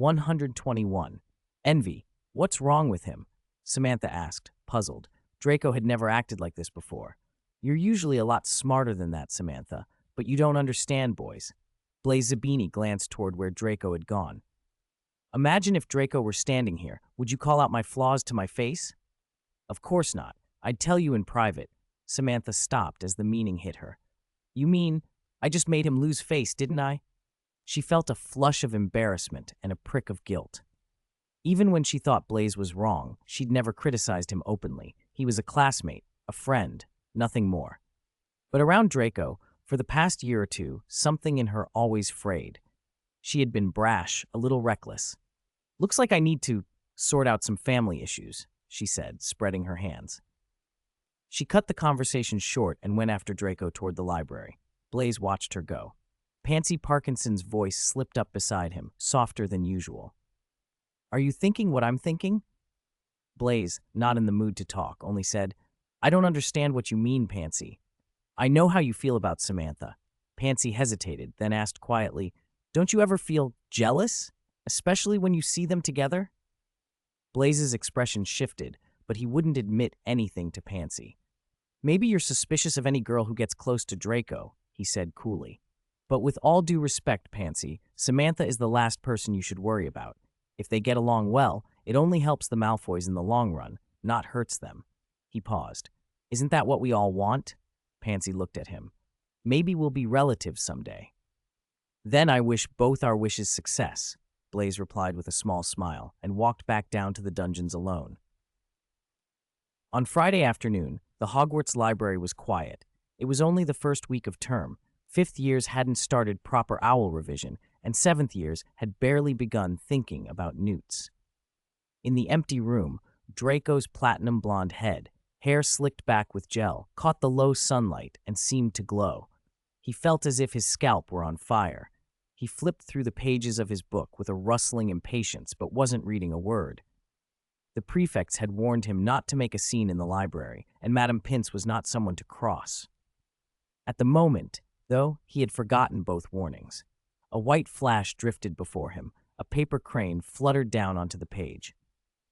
121. Envy. What's wrong with him? Samantha asked, puzzled. Draco had never acted like this before. You're usually a lot smarter than that, Samantha, but you don't understand, boys. Blaze Zabini glanced toward where Draco had gone. Imagine if Draco were standing here. Would you call out my flaws to my face? Of course not. I'd tell you in private. Samantha stopped as the meaning hit her. You mean, I just made him lose face, didn't I? She felt a flush of embarrassment and a prick of guilt. Even when she thought Blaze was wrong, she'd never criticized him openly. He was a classmate, a friend, nothing more. But around Draco, for the past year or two, something in her always frayed. She had been brash, a little reckless. Looks like I need to sort out some family issues, she said, spreading her hands. She cut the conversation short and went after Draco toward the library. Blaze watched her go. Pansy Parkinson's voice slipped up beside him, softer than usual. Are you thinking what I'm thinking? Blaze, not in the mood to talk, only said, I don't understand what you mean, Pansy. I know how you feel about Samantha. Pansy hesitated, then asked quietly, Don't you ever feel jealous, especially when you see them together? Blaze's expression shifted, but he wouldn't admit anything to Pansy. Maybe you're suspicious of any girl who gets close to Draco, he said coolly. But with all due respect, Pansy, Samantha is the last person you should worry about. If they get along well, it only helps the Malfoys in the long run, not hurts them. He paused. Isn't that what we all want? Pansy looked at him. Maybe we'll be relatives someday. Then I wish both our wishes success, Blaze replied with a small smile, and walked back down to the dungeons alone. On Friday afternoon, the Hogwarts library was quiet. It was only the first week of term. Fifth years hadn't started proper owl revision, and seventh years had barely begun thinking about newts. In the empty room, Draco's platinum blonde head, hair slicked back with gel, caught the low sunlight and seemed to glow. He felt as if his scalp were on fire. He flipped through the pages of his book with a rustling impatience, but wasn't reading a word. The prefects had warned him not to make a scene in the library, and Madame Pince was not someone to cross. At the moment, though, he had forgotten both warnings. A white flash drifted before him. A paper crane fluttered down onto the page.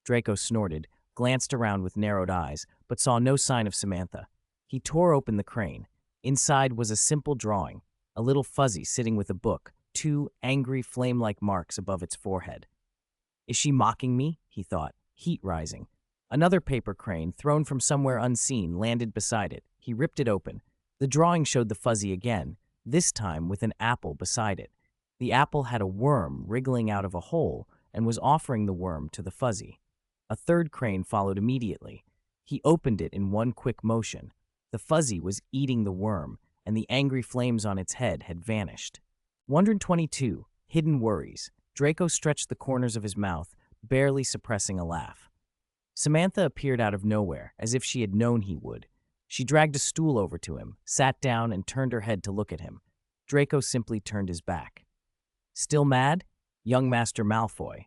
Draco snorted, glanced around with narrowed eyes, but saw no sign of Samantha. He tore open the crane. Inside was a simple drawing, a little fuzzy sitting with a book, two angry flame-like marks above its forehead. Is she mocking me? He thought, heat rising. Another paper crane, thrown from somewhere unseen, landed beside it. He ripped it open. The drawing showed the fuzzy again, this time with an apple beside it. The apple had a worm wriggling out of a hole and was offering the worm to the fuzzy. A third crane followed immediately. He opened it in one quick motion. The fuzzy was eating the worm, and the angry flames on its head had vanished. 122. Hidden Worries. Draco stretched the corners of his mouth, barely suppressing a laugh. Samantha appeared out of nowhere, as if she had known he would. She dragged a stool over to him, sat down, and turned her head to look at him. Draco simply turned his back. Still mad? Young Master Malfoy.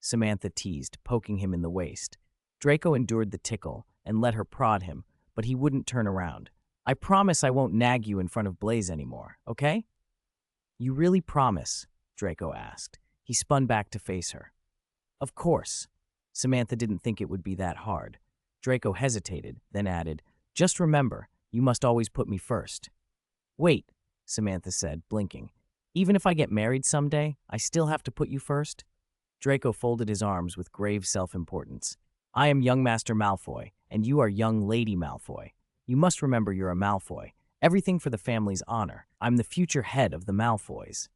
Samantha teased, poking him in the waist. Draco endured the tickle and let her prod him, but he wouldn't turn around. I promise I won't nag you in front of Blaze anymore, okay? You really promise? Draco asked. He spun back to face her. Of course. Samantha didn't think it would be that hard. Draco hesitated, then added, Just remember, you must always put me first. Wait, Samantha said, blinking. Even if I get married someday, I still have to put you first? Draco folded his arms with grave self-importance. I am young Master Malfoy, and you are young Lady Malfoy. You must remember you're a Malfoy. Everything for the family's honor. I'm the future head of the Malfoys.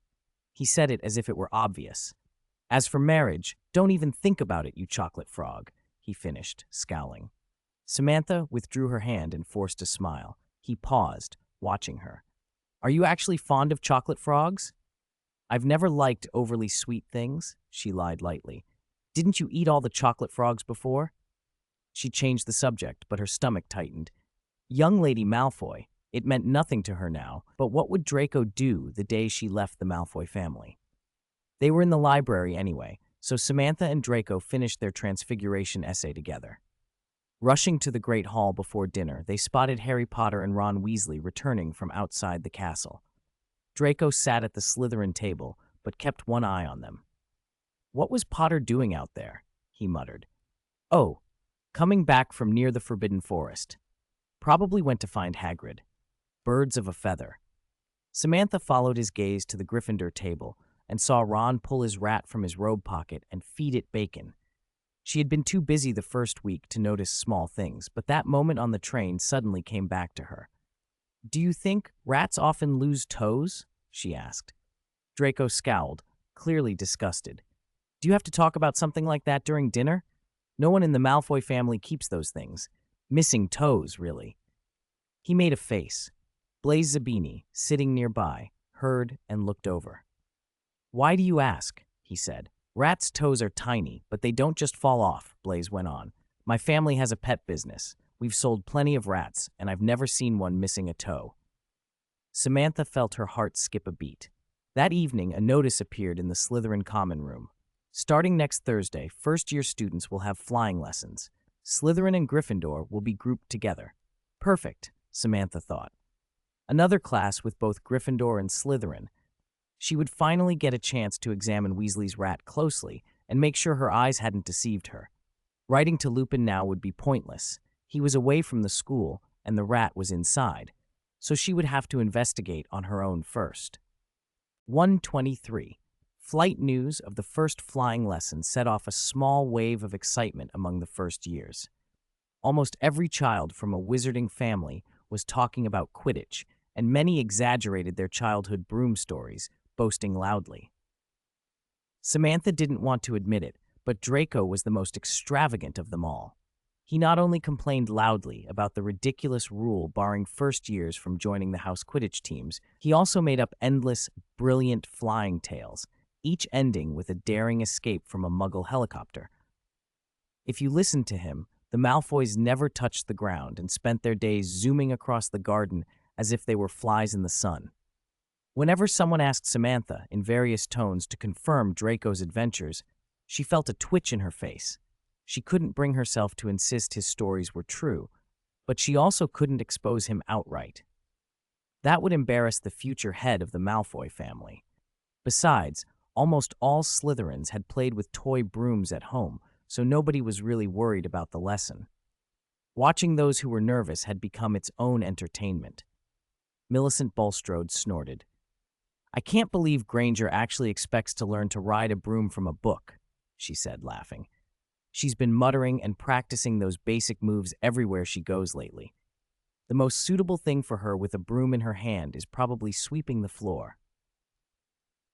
He said it as if it were obvious. As for marriage, don't even think about it, you chocolate frog, he finished, scowling. Samantha withdrew her hand and forced a smile. He paused, watching her. Are you actually fond of chocolate frogs? I've never liked overly sweet things, she lied lightly. Didn't you eat all the chocolate frogs before? She changed the subject, but her stomach tightened. Young Lady Malfoy. It meant nothing to her now, but what would Draco do the day she left the Malfoy family? They were in the library anyway, so Samantha and Draco finished their transfiguration essay together. Rushing to the Great Hall before dinner, they spotted Harry Potter and Ron Weasley returning from outside the castle. Draco sat at the Slytherin table, but kept one eye on them. What was Potter doing out there? He muttered. Oh, coming back from near the Forbidden Forest. Probably went to find Hagrid. Birds of a feather. Samantha followed his gaze to the Gryffindor table and saw Ron pull his rat from his robe pocket and feed it bacon. She had been too busy the first week to notice small things, but that moment on the train suddenly came back to her. Do you think rats often lose toes? She asked. Draco scowled, clearly disgusted. Do you have to talk about something like that during dinner? No one in the Malfoy family keeps those things. Missing toes, really. He made a face. Blaise Zabini, sitting nearby, heard and looked over. Why do you ask? He said. Rats' toes are tiny, but they don't just fall off, Blaise went on. My family has a pet business. We've sold plenty of rats, and I've never seen one missing a toe. Samantha felt her heart skip a beat. That evening, a notice appeared in the Slytherin common room. Starting next Thursday, first-year students will have flying lessons. Slytherin and Gryffindor will be grouped together. Perfect, Samantha thought. Another class with both Gryffindor and Slytherin. She would finally get a chance to examine Weasley's rat closely and make sure her eyes hadn't deceived her. Writing to Lupin now would be pointless. He was away from the school, and the rat was inside, so she would have to investigate on her own first. 123. Flight news of the first flying lesson set off a small wave of excitement among the first years. Almost every child from a wizarding family was talking about Quidditch, and many exaggerated their childhood broom stories, boasting loudly. Samantha didn't want to admit it, but Draco was the most extravagant of them all. He not only complained loudly about the ridiculous rule barring first years from joining the house Quidditch teams, he also made up endless, brilliant flying tales, each ending with a daring escape from a Muggle helicopter. If you listened to him, the Malfoys never touched the ground and spent their days zooming across the garden as if they were flies in the sun. Whenever someone asked Samantha, in various tones, to confirm Draco's adventures, she felt a twitch in her face. She couldn't bring herself to insist his stories were true, but she also couldn't expose him outright. That would embarrass the future head of the Malfoy family. Besides, almost all Slytherins had played with toy brooms at home, so nobody was really worried about the lesson. Watching those who were nervous had become its own entertainment. Millicent Bulstrode snorted. I can't believe Granger actually expects to learn to ride a broom from a book, she said, laughing. She's been muttering and practicing those basic moves everywhere she goes lately. The most suitable thing for her with a broom in her hand is probably sweeping the floor.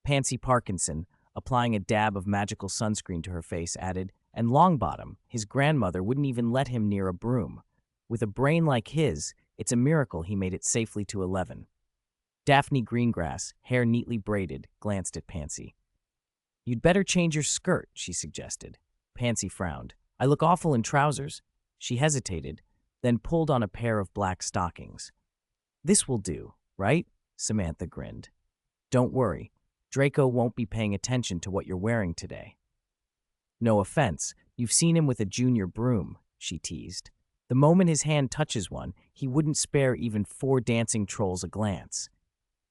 Pansy Parkinson, applying a dab of magical sunscreen to her face, added, and Longbottom, his grandmother, wouldn't even let him near a broom. With a brain like his, it's a miracle he made it safely to 11. Daphne Greengrass, hair neatly braided, glanced at Pansy. You'd better change your skirt, she suggested. Pansy frowned. I look awful in trousers. She hesitated, then pulled on a pair of black stockings. This will do, right? Samantha grinned. Don't worry. Draco won't be paying attention to what you're wearing today. No offense, you've seen him with a junior broom, she teased. The moment his hand touches one, he wouldn't spare even 4 dancing trolls a glance.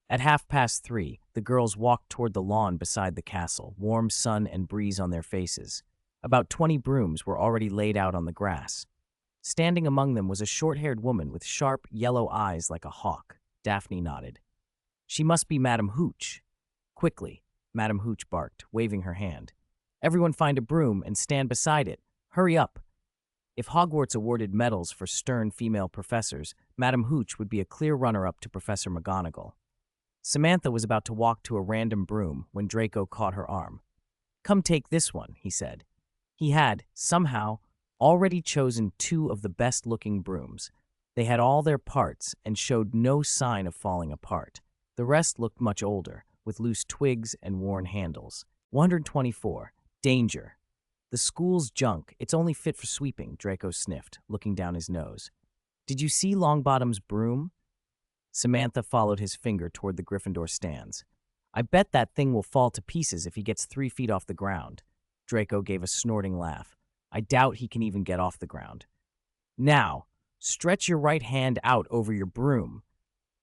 At 3:30, the girls walked toward the lawn beside the castle, warm sun and breeze on their faces. About 20 brooms were already laid out on the grass. Standing among them was a short-haired woman with sharp, yellow eyes like a hawk. Daphne nodded. She must be Madame Hooch. Quickly, Madame Hooch barked, waving her hand. Everyone find a broom and stand beside it. Hurry up. If Hogwarts awarded medals for stern female professors, Madame Hooch would be a clear runner-up to Professor McGonagall. Samantha was about to walk to a random broom when Draco caught her arm. Come take this one, he said. He had, somehow, already chosen 2 of the best-looking brooms. They had all their parts and showed no sign of falling apart. The rest looked much older, with loose twigs and worn handles. 124. Danger. The school's junk. It's only fit for sweeping, Draco sniffed, looking down his nose. Did you see Longbottom's broom? Samantha followed his finger toward the Gryffindor stands. I bet that thing will fall to pieces if he gets 3 feet off the ground. Draco gave a snorting laugh. I doubt he can even get off the ground. Now, stretch your right hand out over your broom.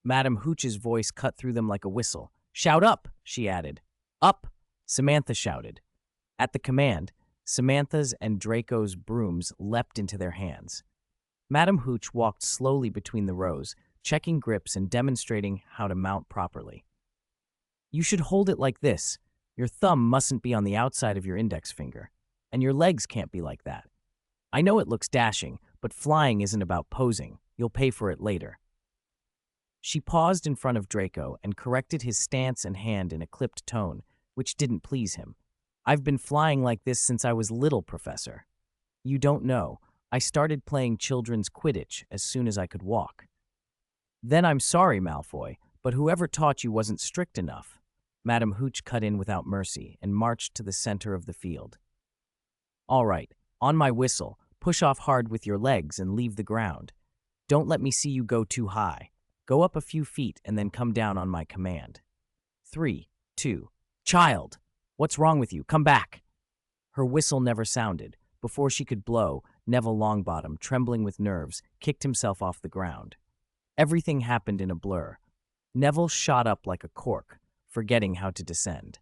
Madame Hooch's voice cut through them like a whistle. Shout up, she added. Up, Samantha shouted. At the command, Samantha's and Draco's brooms leapt into their hands. Madam Hooch walked slowly between the rows, checking grips and demonstrating how to mount properly. You should hold it like this. Your thumb mustn't be on the outside of your index finger, and your legs can't be like that. I know it looks dashing, but flying isn't about posing. You'll pay for it later. She paused in front of Draco and corrected his stance and hand in a clipped tone, which didn't please him. I've been flying like this since I was little, Professor. You don't know. I started playing children's Quidditch as soon as I could walk. Then I'm sorry, Malfoy, but whoever taught you wasn't strict enough. Madam Hooch cut in without mercy and marched to the center of the field. All right, on my whistle, push off hard with your legs and leave the ground. Don't let me see you go too high. Go up a few feet and then come down on my command. 3, 2, child! What's wrong with you? Come back! Her whistle never sounded. Before she could blow, Neville Longbottom, trembling with nerves, kicked himself off the ground. Everything happened in a blur. Neville shot up like a cork, forgetting how to descend.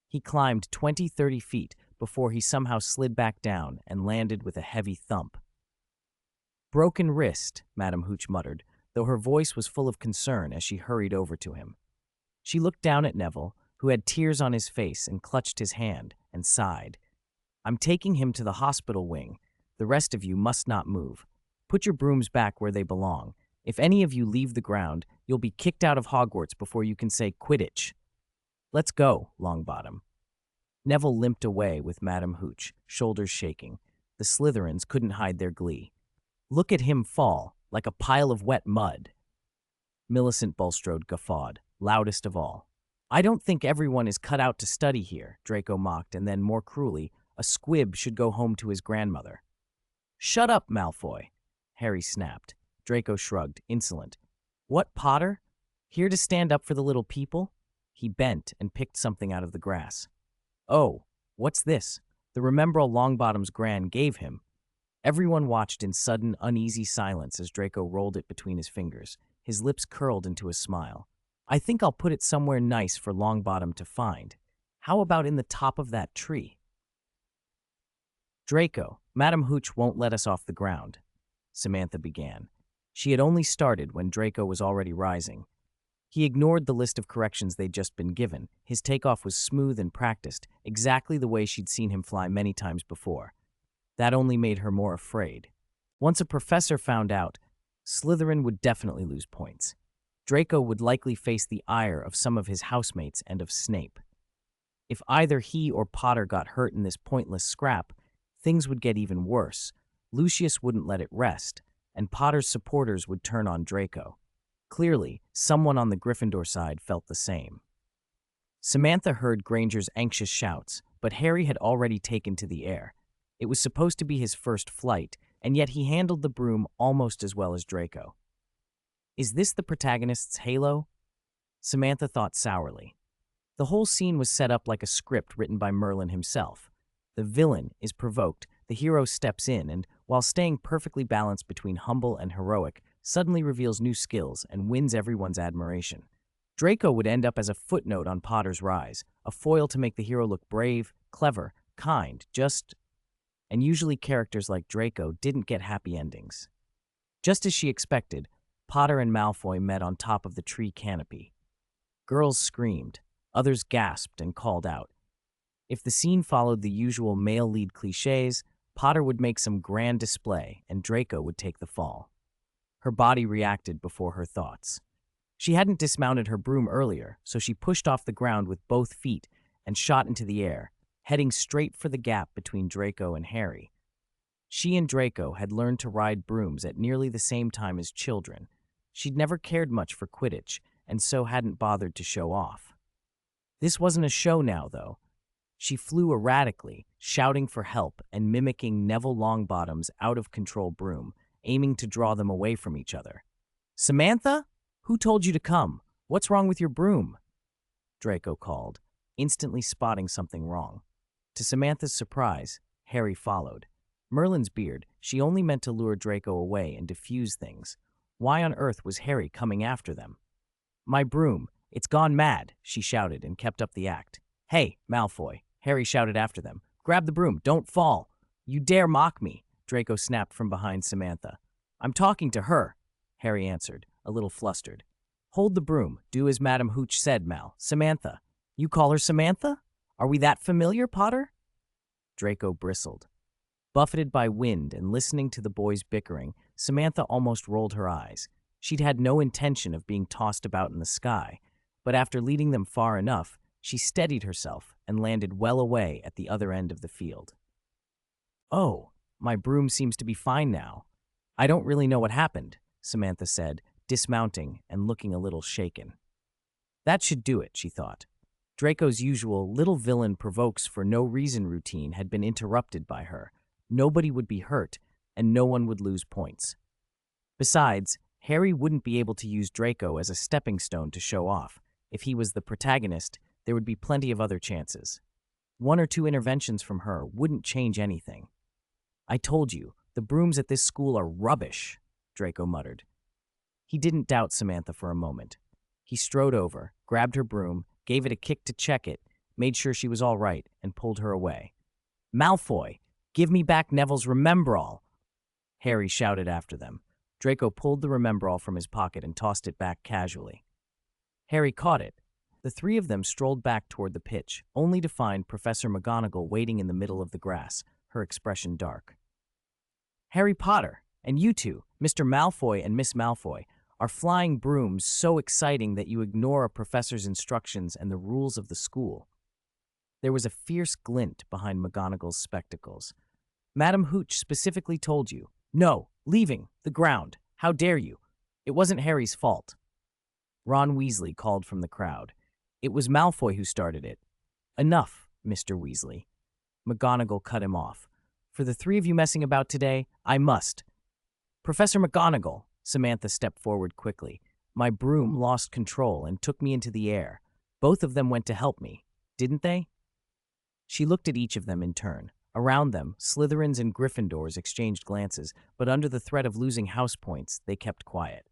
He climbed 20-30 feet before he somehow slid back down and landed with a heavy thump. Broken wrist, Madam Hooch muttered, though her voice was full of concern as she hurried over to him. She looked down at Neville, who had tears on his face, and clutched his hand and sighed. I'm taking him to the hospital wing. The rest of you must not move. Put your brooms back where they belong. If any of you leave the ground, you'll be kicked out of Hogwarts before you can say Quidditch. Let's go, Longbottom. Neville limped away with Madam Hooch, shoulders shaking. The Slytherins couldn't hide their glee. Look at him fall, like a pile of wet mud. Millicent Bulstrode guffawed, loudest of all. I don't think everyone is cut out to study here, Draco mocked, and then, more cruelly, a squib should go home to his grandmother. Shut up, Malfoy, Harry snapped. Draco shrugged, insolent. What, Potter? Here to stand up for the little people? He bent and picked something out of the grass. Oh, what's this? The Remembrall Longbottom's gran gave him. Everyone watched in sudden, uneasy silence as Draco rolled it between his fingers. His lips curled into a smile. I think I'll put it somewhere nice for Longbottom to find. How about in the top of that tree? Draco, Madam Hooch won't let us off the ground, Samantha began. She had only started when Draco was already rising. He ignored the list of corrections they'd just been given. His takeoff was smooth and practiced, exactly the way she'd seen him fly many times before. That only made her more afraid. Once a professor found out, Slytherin would definitely lose points. Draco would likely face the ire of some of his housemates and of Snape. If either he or Potter got hurt in this pointless scrap, things would get even worse. Lucius wouldn't let it rest, and Potter's supporters would turn on Draco. Clearly, someone on the Gryffindor side felt the same. Samantha heard Granger's anxious shouts, but Harry had already taken to the air. It was supposed to be his first flight, and yet he handled the broom almost as well as Draco. Is this the protagonist's halo? Samantha thought sourly. The whole scene was set up like a script written by Merlin himself. The villain is provoked, the hero steps in, and, while staying perfectly balanced between humble and heroic, suddenly reveals new skills and wins everyone's admiration. Draco would end up as a footnote on Potter's rise, a foil to make the hero look brave, clever, kind, and usually characters like Draco didn't get happy endings. Just as she expected, Potter and Malfoy met on top of the tree canopy. Girls screamed, others gasped and called out. If the scene followed the usual male lead cliches, Potter would make some grand display and Draco would take the fall. Her body reacted before her thoughts. She hadn't dismounted her broom earlier, so she pushed off the ground with both feet and shot into the air, heading straight for the gap between Draco and Harry. She and Draco had learned to ride brooms at nearly the same time as children. She'd never cared much for Quidditch, and so hadn't bothered to show off. This wasn't a show now, though. She flew erratically, shouting for help and mimicking Neville Longbottom's out-of-control broom, aiming to draw them away from each other. Samantha? Who told you to come? What's wrong with your broom? Draco called, instantly spotting something wrong. To Samantha's surprise, Harry followed. Merlin's beard, she only meant to lure Draco away and diffuse things. Why on earth was Harry coming after them? My broom, it's gone mad, she shouted and kept up the act. Hey, Malfoy, Harry shouted after them. Grab the broom. Don't fall. You dare mock me, Draco snapped from behind Samantha. I'm talking to her, Harry answered, a little flustered. Hold the broom. Do as Madam Hooch said, Mal. Samantha. You call her Samantha? Are we that familiar, Potter? Draco bristled. Buffeted by wind and listening to the boys bickering, Samantha almost rolled her eyes. She'd had no intention of being tossed about in the sky, but after leading them far enough, she steadied herself and landed well away at the other end of the field. Oh, my broom seems to be fine now. I don't really know what happened, Samantha said, dismounting and looking a little shaken. That should do it, she thought. Draco's usual little villain provokes for no reason routine had been interrupted by her. Nobody would be hurt, and no one would lose points. Besides, Harry wouldn't be able to use Draco as a stepping stone to show off. If he was the protagonist, there would be plenty of other chances. 1 or 2 interventions from her wouldn't change anything. I told you, the brooms at this school are rubbish, Draco muttered. He didn't doubt Samantha for a moment. He strode over, grabbed her broom, gave it a kick to check it, made sure she was all right, and pulled her away. Malfoy, give me back Neville's Remembrall, Harry shouted after them. Draco pulled the Remembrall from his pocket and tossed it back casually. Harry caught it. The 3 of them strolled back toward the pitch, only to find Professor McGonagall waiting in the middle of the grass, her expression dark. Harry Potter, and you two, Mr. Malfoy and Miss Malfoy, are flying brooms so exciting that you ignore a professor's instructions and the rules of the school. There was a fierce glint behind McGonagall's spectacles. Madam Hooch specifically told you. No, leaving the ground. How dare you? It wasn't Harry's fault. Ron Weasley called from the crowd. It was Malfoy who started it. Enough, Mr. Weasley. McGonagall cut him off. For the 3 of you messing about today, I must. Professor McGonagall, Samantha stepped forward quickly. My broom lost control and took me into the air. Both of them went to help me, didn't they? She looked at each of them in turn. Around them, Slytherins and Gryffindors exchanged glances, but under the threat of losing house points, they kept quiet.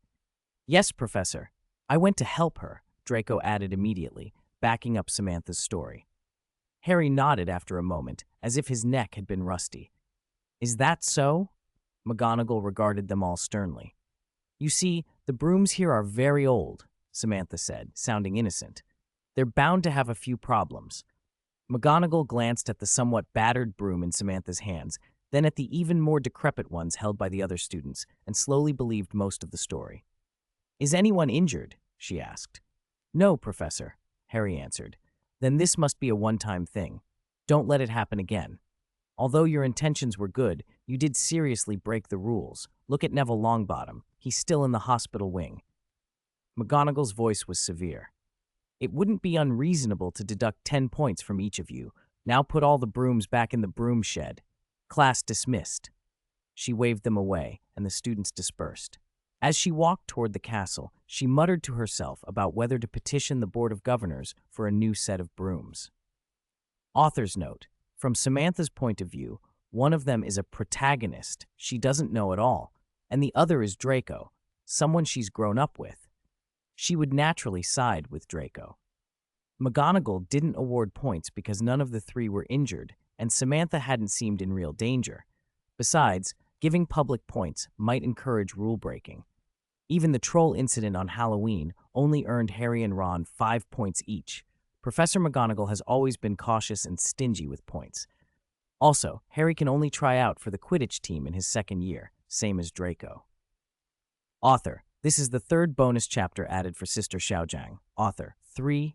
Yes, Professor. I went to help her, Draco added immediately, backing up Samantha's story. Harry nodded after a moment, as if his neck had been rusty. Is that so? McGonagall regarded them all sternly. You see, the brooms here are very old, Samantha said, sounding innocent. They're bound to have a few problems. McGonagall glanced at the somewhat battered broom in Samantha's hands, then at the even more decrepit ones held by the other students, and slowly believed most of the story. Is anyone injured? She asked. No, Professor, Harry answered. Then this must be a one-time thing. Don't let it happen again. Although your intentions were good, you did seriously break the rules. Look at Neville Longbottom. He's still in the hospital wing. McGonagall's voice was severe. It wouldn't be unreasonable to deduct 10 points from each of you. Now put all the brooms back in the broom shed. Class dismissed. She waved them away, and the students dispersed. As she walked toward the castle, she muttered to herself about whether to petition the Board of Governors for a new set of brooms. Author's note. From Samantha's point of view, one of them is a protagonist she doesn't know at all, and the other is Draco, someone she's grown up with. She would naturally side with Draco. McGonagall didn't award points because none of the 3 were injured, and Samantha hadn't seemed in real danger. Besides, giving public points might encourage rule-breaking. Even the troll incident on Halloween only earned Harry and Ron 5 points each. Professor McGonagall has always been cautious and stingy with points. Also, Harry can only try out for the Quidditch team in his 2nd year, same as Draco. Author. This is the 3rd bonus chapter added for Sister Xiaojiang. Author. 3-6.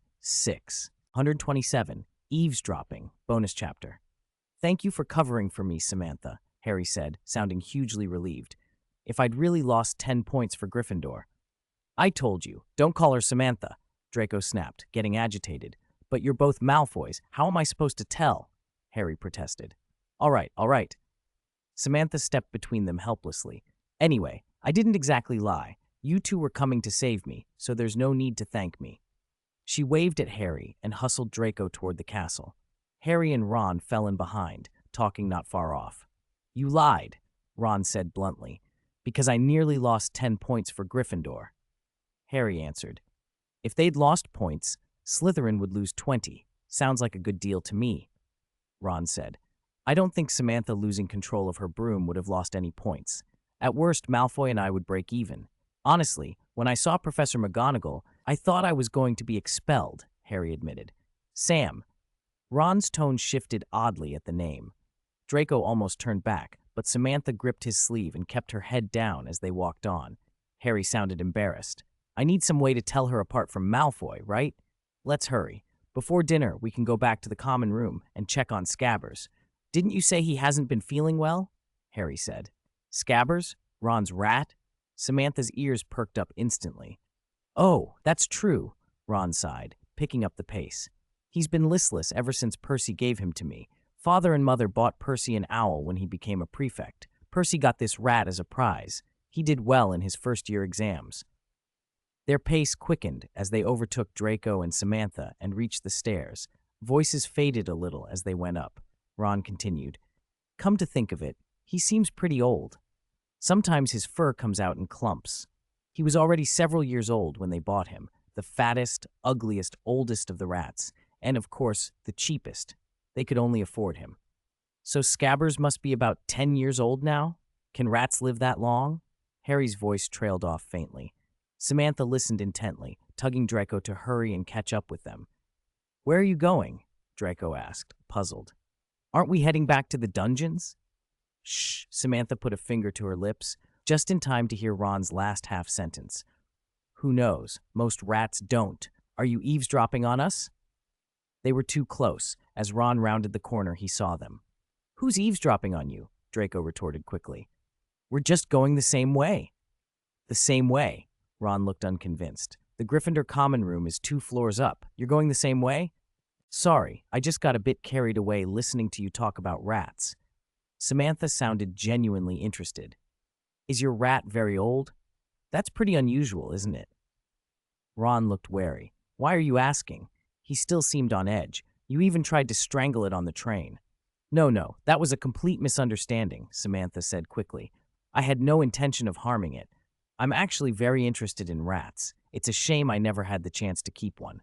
127. Eavesdropping. Bonus chapter. Thank you for covering for me, Samantha, Harry said, sounding hugely relieved. If I'd really lost 10 points for Gryffindor. I told you, don't call her Samantha, Draco snapped, getting agitated. But you're both Malfoys. How am I supposed to tell? Harry protested. All right. Samantha stepped between them helplessly. Anyway, I didn't exactly lie. You 2 were coming to save me, so there's no need to thank me. She waved at Harry and hustled Draco toward the castle. Harry and Ron fell in behind, talking not far off. You lied, Ron said bluntly, because I nearly lost 10 points for Gryffindor. Harry answered. If they'd lost points, Slytherin would lose 20. Sounds like a good deal to me, Ron said. I don't think Samantha losing control of her broom would have lost any points. At worst, Malfoy and I would break even. Honestly, when I saw Professor McGonagall, I thought I was going to be expelled, Harry admitted. Sam. Ron's tone shifted oddly at the name. Draco almost turned back, but Samantha gripped his sleeve and kept her head down as they walked on. Harry sounded embarrassed. I need some way to tell her apart from Malfoy, right? Let's hurry. Before dinner, we can go back to the common room and check on Scabbers. Didn't you say he hasn't been feeling well? Harry said. Scabbers? Ron's rat? Samantha's ears perked up instantly. Oh, that's true, Ron sighed, picking up the pace. He's been listless ever since Percy gave him to me. Father and Mother bought Percy an owl when he became a prefect. Percy got this rat as a prize. He did well in his first-year exams. Their pace quickened as they overtook Draco and Samantha and reached the stairs. Voices faded a little as they went up. Ron continued, Come to think of it, he seems pretty old. Sometimes his fur comes out in clumps. He was already several years old when they bought him, the fattest, ugliest, oldest of the rats, and of course, the cheapest. They could only afford him. So Scabbers must be about 10 years old now? Can rats live that long? Harry's voice trailed off faintly. Samantha listened intently, tugging Draco to hurry and catch up with them. Where are you going? Draco asked, puzzled. Aren't we heading back to the dungeons? Shh, Samantha put a finger to her lips, just in time to hear Ron's last half sentence. Who knows? Most rats don't. Are you eavesdropping on us? They were too close. As Ron rounded the corner, he saw them. Who's eavesdropping on you? Draco retorted quickly. We're just going the same way. The same way? Ron looked unconvinced. The Gryffindor common room is 2 floors up. You're going the same way? Sorry, I just got a bit carried away listening to you talk about rats. Samantha sounded genuinely interested. Is your rat very old? That's pretty unusual, isn't it? Ron looked wary. Why are you asking? He still seemed on edge. You even tried to strangle it on the train. No, that was a complete misunderstanding, Samantha said quickly. I had no intention of harming it. I'm actually very interested in rats. It's a shame I never had the chance to keep one.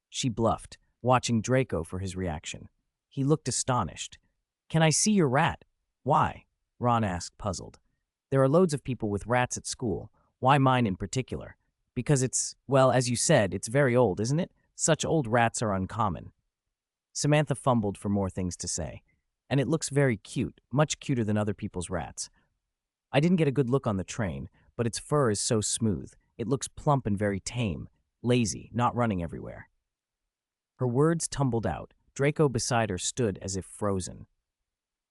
She bluffed, watching Draco for his reaction. He looked astonished. Can I see your rat? Why? Ron asked, puzzled. There are loads of people with rats at school. Why mine in particular? Because it's, well, as you said, it's very old, isn't it? Such old rats are uncommon. Samantha fumbled for more things to say. And it looks very cute, much cuter than other people's rats. I didn't get a good look on the train, but its fur is so smooth. It looks plump and very tame, lazy, not running everywhere. Her words tumbled out. Draco beside her stood as if frozen.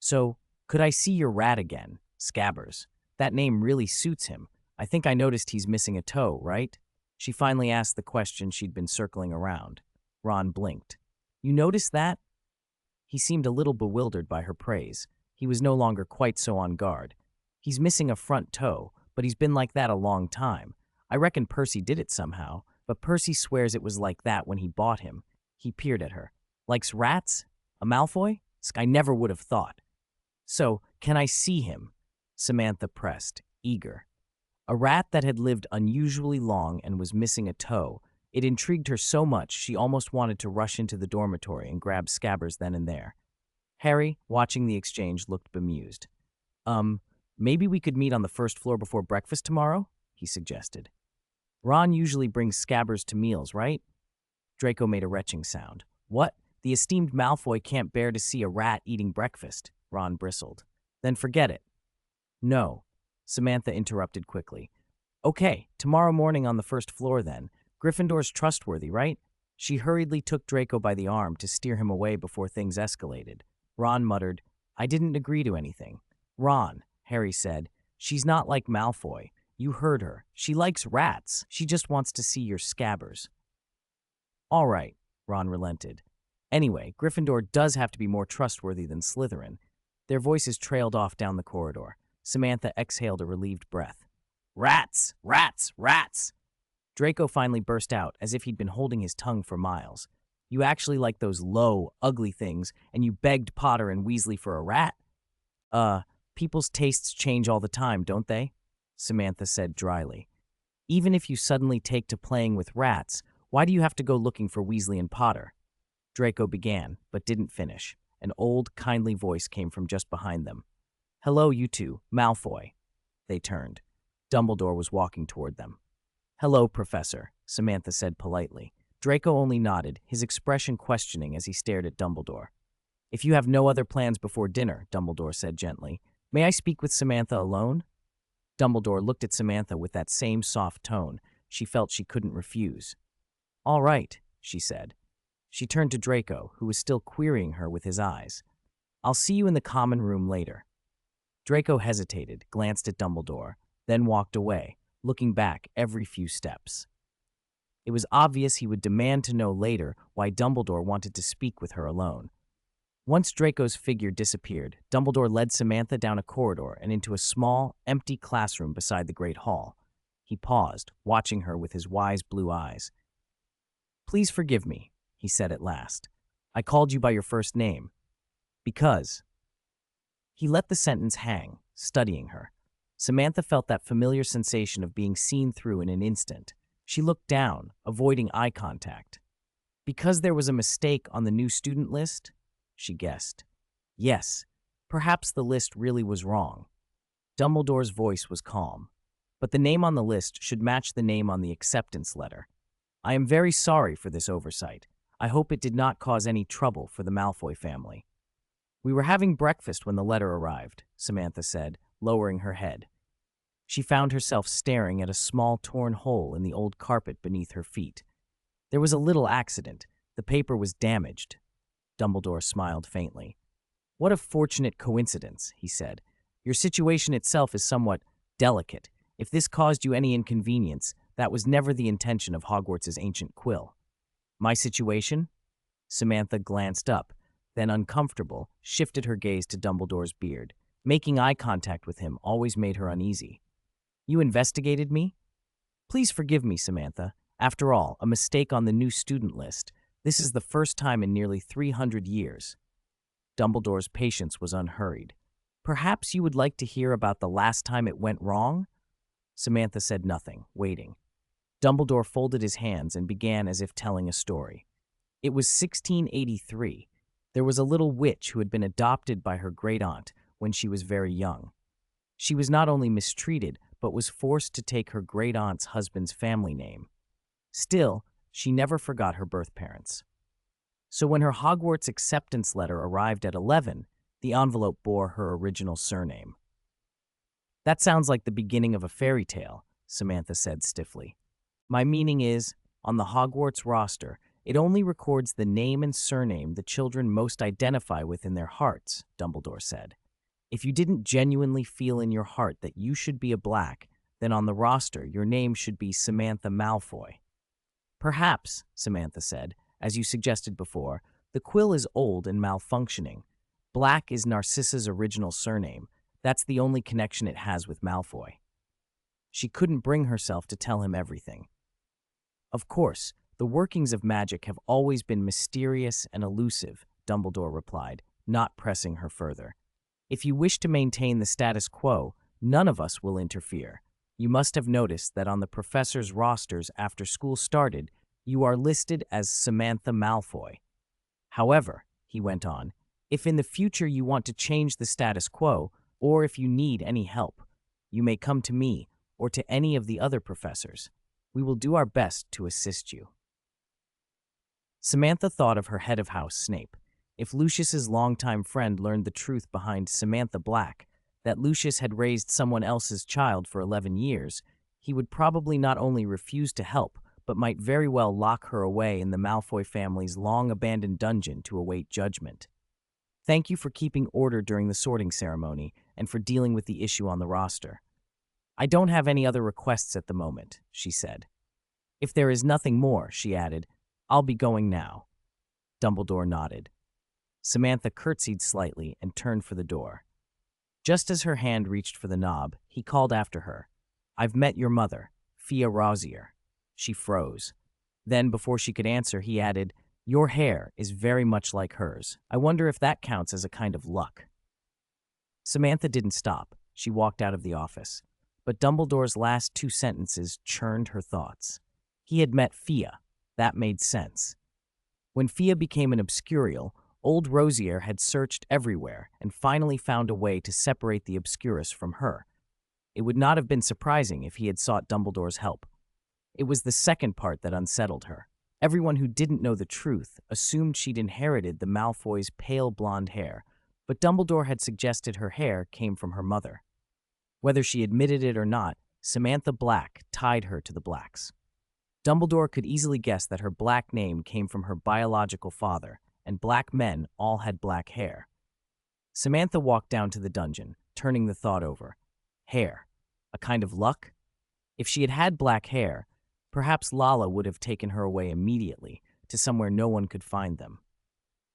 So, could I see your rat again? Scabbers. That name really suits him. I think I noticed he's missing a toe, right? She finally asked the question she'd been circling around. Ron blinked. You noticed that? He seemed a little bewildered by her praise. He was no longer quite so on guard. He's missing a front toe, but he's been like that a long time. I reckon Percy did it somehow, but Percy swears it was like that when he bought him. He peered at her. Likes rats? A Malfoy? I never would have thought. So, can I see him? Samantha pressed, eager. A rat that had lived unusually long and was missing a toe. It intrigued her so much she almost wanted to rush into the dormitory and grab Scabbers then and there. Harry, watching the exchange, looked bemused. Maybe we could meet on the first floor before breakfast tomorrow? He suggested. Ron usually brings Scabbers to meals, right? Draco made a retching sound. What? The esteemed Malfoy can't bear to see a rat eating breakfast, Ron bristled. Then forget it. No, Samantha interrupted quickly. Okay, tomorrow morning on the first floor then. Gryffindor's trustworthy, right? She hurriedly took Draco by the arm to steer him away before things escalated. Ron muttered, I didn't agree to anything. Ron, Harry said, she's not like Malfoy. You heard her. She likes rats. She just wants to see your Scabbers. All right, Ron relented. Anyway, Gryffindor does have to be more trustworthy than Slytherin. Their voices trailed off down the corridor. Samantha exhaled a relieved breath. Rats! Rats! Rats! Draco finally burst out, as if he'd been holding his tongue for miles. You actually like those low, ugly things, and you begged Potter and Weasley for a rat? People's tastes change all the time, don't they? Samantha said dryly. Even if you suddenly take to playing with rats, why do you have to go looking for Weasley and Potter? Draco began, but didn't finish. An old, kindly voice came from just behind them. "Hello, you two, Malfoy." They turned. Dumbledore was walking toward them. "Hello, Professor," Samantha said politely. Draco only nodded, his expression questioning as he stared at Dumbledore. "If you have no other plans before dinner," Dumbledore said gently, "may I speak with Samantha alone?" Dumbledore looked at Samantha with that same soft tone. She felt she couldn't refuse. "All right," she said. She turned to Draco, who was still querying her with his eyes. "I'll see you in the common room later." Draco hesitated, glanced at Dumbledore, then walked away, looking back every few steps. It was obvious he would demand to know later why Dumbledore wanted to speak with her alone. Once Draco's figure disappeared, Dumbledore led Samantha down a corridor and into a small, empty classroom beside the Great Hall. He paused, watching her with his wise blue eyes. "Please forgive me," he said at last. "I called you by your first name. Because—" He let the sentence hang, studying her. Samantha felt that familiar sensation of being seen through in an instant. She looked down, avoiding eye contact. "Because there was a mistake on the new student list?" she guessed. Yes, perhaps the list really was wrong. Dumbledore's voice was calm. "But the name on the list should match the name on the acceptance letter. I am very sorry for this oversight. I hope it did not cause any trouble for the Malfoy family." "We were having breakfast when the letter arrived," Samantha said, lowering her head. She found herself staring at a small torn hole in the old carpet beneath her feet. "There was a little accident. The paper was damaged." Dumbledore smiled faintly. "What a fortunate coincidence," he said. "Your situation itself is somewhat delicate. If this caused you any inconvenience, that was never the intention of Hogwarts's ancient quill." "My situation?" Samantha glanced up, then, uncomfortable, shifted her gaze to Dumbledore's beard. Making eye contact with him always made her uneasy. "You investigated me?" "Please forgive me, Samantha. After all, a mistake on the new student list. This is the first time in nearly 300 years. Dumbledore's patience was unhurried. "Perhaps you would like to hear about the last time it went wrong?" Samantha said nothing, waiting. Dumbledore folded his hands and began as if telling a story. It was 1683. There was a little witch who had been adopted by her great-aunt when she was very young. She was not only mistreated, but was forced to take her great-aunt's husband's family name. Still, she never forgot her birth parents. So when her Hogwarts acceptance letter arrived at 11, the envelope bore her original surname. "That sounds like the beginning of a fairy tale," Samantha said stiffly. "My meaning is, on the Hogwarts roster, it only records the name and surname the children most identify with in their hearts," Dumbledore said. "If you didn't genuinely feel in your heart that you should be a Black, then on the roster your name should be Samantha Malfoy." "Perhaps," Samantha said, "as you suggested before, the quill is old and malfunctioning. Black is Narcissa's original surname. That's the only connection it has with Malfoy." She couldn't bring herself to tell him everything. "Of course, the workings of magic have always been mysterious and elusive," Dumbledore replied, not pressing her further. "If you wish to maintain the status quo, none of us will interfere. You must have noticed that on the professor's rosters after school started, you are listed as Samantha Malfoy. However," he went on, "if in the future you want to change the status quo, or if you need any help, you may come to me or to any of the other professors. We will do our best to assist you." Samantha thought of her head of house, Snape. If Lucius's longtime friend learned the truth behind Samantha Black, that Lucius had raised someone else's child for 11 years, he would probably not only refuse to help, but might very well lock her away in the Malfoy family's long-abandoned dungeon to await judgment. "Thank you for keeping order during the sorting ceremony and for dealing with the issue on the roster. I don't have any other requests at the moment," she said. "If there is nothing more," she added, "I'll be going now." Dumbledore nodded. Samantha curtsied slightly and turned for the door. Just as her hand reached for the knob, he called after her, "I've met your mother, Fia Rosier." She froze. Then, before she could answer, he added, "Your hair is very much like hers. I wonder if that counts as a kind of luck." Samantha didn't stop. She walked out of the office. But Dumbledore's last two sentences churned her thoughts. He had met Fia. That made sense. When Fia became an obscurial, Old Rosier had searched everywhere and finally found a way to separate the Obscurus from her. It would not have been surprising if he had sought Dumbledore's help. It was the second part that unsettled her. Everyone who didn't know the truth assumed she'd inherited the Malfoys' pale blonde hair, but Dumbledore had suggested her hair came from her mother. Whether she admitted it or not, Samantha Black tied her to the Blacks. Dumbledore could easily guess that her black name came from her biological father, and black men all had black hair. Samantha walked down to the dungeon, turning the thought over. Hair. A kind of luck? If she had had black hair, perhaps Lala would have taken her away immediately, to somewhere no one could find them.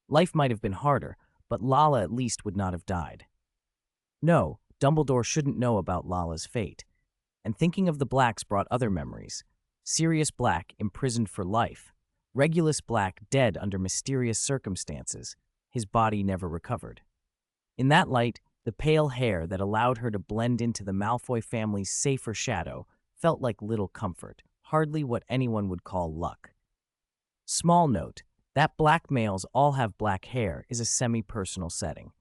Life might have been harder, but Lala at least would not have died. No, Dumbledore shouldn't know about Lala's fate. And thinking of the Blacks brought other memories. Sirius Black imprisoned for life. Regulus Black dead under mysterious circumstances. His body never recovered. In that light, the pale hair that allowed her to blend into the Malfoy family's safer shadow felt like little comfort, hardly what anyone would call luck. Small note, that black males all have black hair is a semi-personal setting.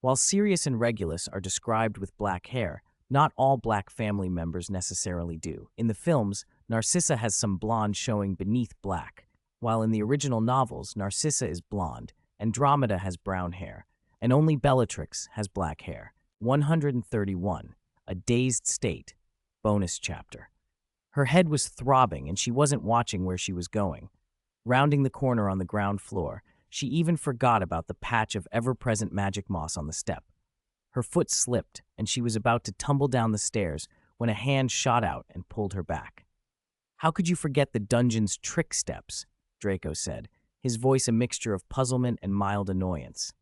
While Sirius and Regulus are described with black hair, not all black family members necessarily do. In the films, Narcissa has some blonde showing beneath black, while in the original novels, Narcissa is blonde, Andromeda has brown hair, and only Bellatrix has black hair. 131, A Dazed State, bonus chapter. Her head was throbbing and she wasn't watching where she was going. Rounding the corner on the ground floor, she even forgot about the patch of ever-present magic moss on the step. Her foot slipped, and she was about to tumble down the stairs when a hand shot out and pulled her back. "How could you forget the dungeon's trick steps?" Draco said, his voice a mixture of puzzlement and mild annoyance.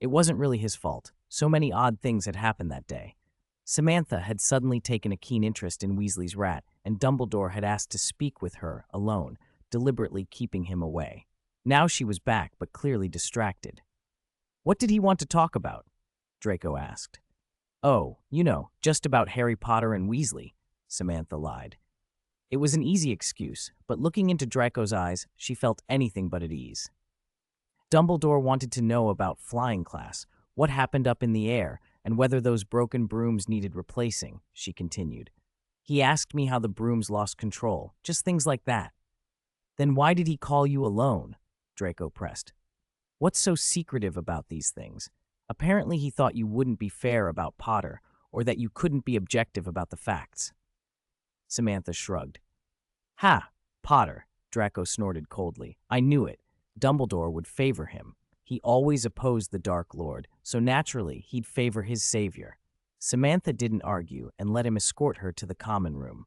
It wasn't really his fault. So many odd things had happened that day. Samantha had suddenly taken a keen interest in Weasley's rat, and Dumbledore had asked to speak with her alone, deliberately keeping him away. Now she was back, but clearly distracted. "What did he want to talk about?" Draco asked. "Oh, just about Harry Potter and Weasley," Samantha lied. It was an easy excuse, but looking into Draco's eyes, she felt anything but at ease. Dumbledore wanted to know about flying class, what happened up in the air, and whether those broken brooms needed replacing, she continued. "He asked me how the brooms lost control, just things like that." "Then why did he call you alone?" Draco pressed. "What's so secretive about these things? Apparently he thought you wouldn't be fair about Potter, or that you couldn't be objective about the facts." Samantha shrugged. "Ha! Potter," Draco snorted coldly. "I knew it. Dumbledore would favor him. He always opposed the Dark Lord, so naturally he'd favor his savior." Samantha didn't argue and let him escort her to the common room.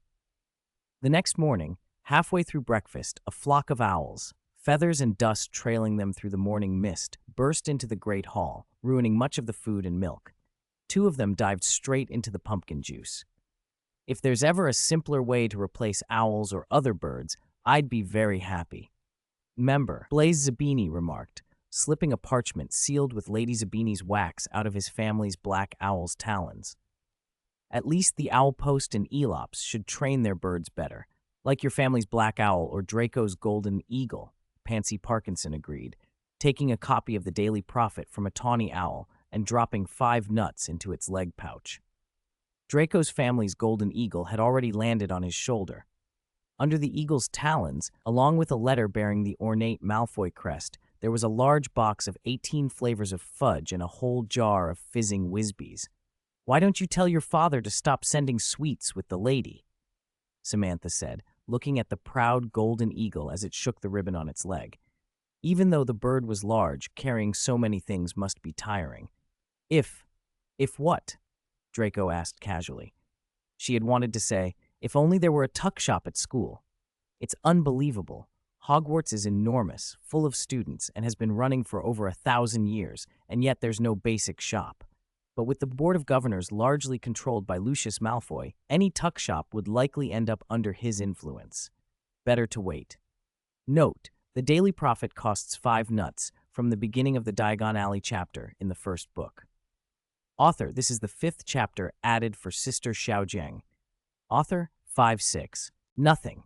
The next morning, halfway through breakfast, a flock of owls, feathers and dust trailing them through the morning mist, burst into the great hall, ruining much of the food and milk. Two of them dived straight into the pumpkin juice. "If there's ever a simpler way to replace owls or other birds, I'd be very happy." "Member," Blaise Zabini remarked, slipping a parchment sealed with Lady Zabini's wax out of his family's black owl's talons. "At least the owl post and Elops should train their birds better, like your family's black owl or Draco's golden eagle," Pansy Parkinson agreed, taking a copy of the Daily Prophet from a tawny owl and dropping 5 nuts into its leg pouch. Draco's family's golden eagle had already landed on his shoulder. Under the eagle's talons, along with a letter bearing the ornate Malfoy crest, there was a large box of 18 flavors of fudge and a whole jar of fizzing Whizbees. "Why don't you tell your father to stop sending sweets with the lady?" Samantha said, looking at the proud golden eagle as it shook the ribbon on its leg. Even though the bird was large, carrying so many things must be tiring. If what?" Draco asked casually. She had wanted to say, "If only there were a tuck shop at school." It's unbelievable. Hogwarts is enormous, full of students, and has been running for over 1,000 years, and yet there's no basic shop. But with the Board of Governors largely controlled by Lucius Malfoy, any tuck shop would likely end up under his influence. Better to wait. Note, the Daily Prophet costs 5 nuts from the beginning of the Diagon Alley chapter in the first book. Author, this is the 5th chapter added for Sister Xiaojiang. Author, 5-6. Nothing.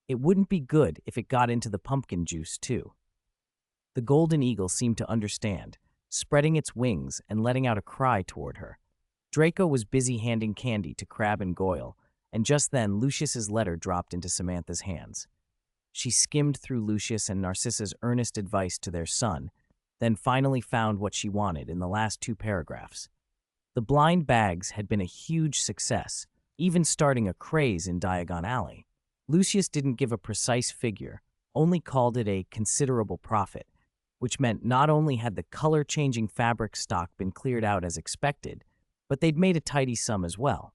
It wouldn't be good if it got into the pumpkin juice, too. The golden eagle seemed to understand, spreading its wings and letting out a cry toward her. Draco was busy handing candy to Crab and Goyle, and just then Lucius's letter dropped into Samantha's hands. She skimmed through Lucius and Narcissa's earnest advice to their son, then finally found what she wanted in the last two paragraphs. The blind bags had been a huge success, even starting a craze in Diagon Alley. Lucius didn't give a precise figure, only called it a considerable profit, which meant not only had the color-changing fabric stock been cleared out as expected, but they'd made a tidy sum as well.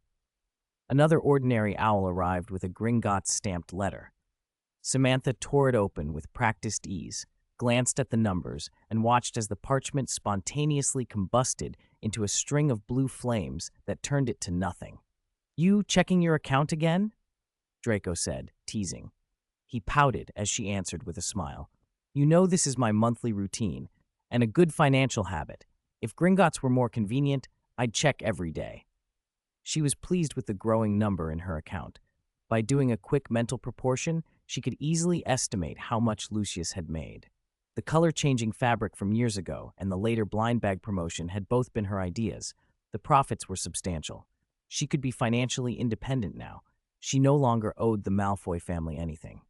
Another ordinary owl arrived with a Gringotts-stamped letter. Samantha tore it open with practiced ease, glanced at the numbers, and watched as the parchment spontaneously combusted into a string of blue flames that turned it to nothing. "You checking your account again?" Draco said, teasing. He pouted as she answered with a smile. "You know this is my monthly routine, and a good financial habit. If Gringotts were more convenient, I'd check every day." She was pleased with the growing number in her account. By doing a quick mental proportion, she could easily estimate how much Lucius had made. The color-changing fabric from years ago and the later blind bag promotion had both been her ideas. The profits were substantial. She could be financially independent now. She no longer owed the Malfoy family anything.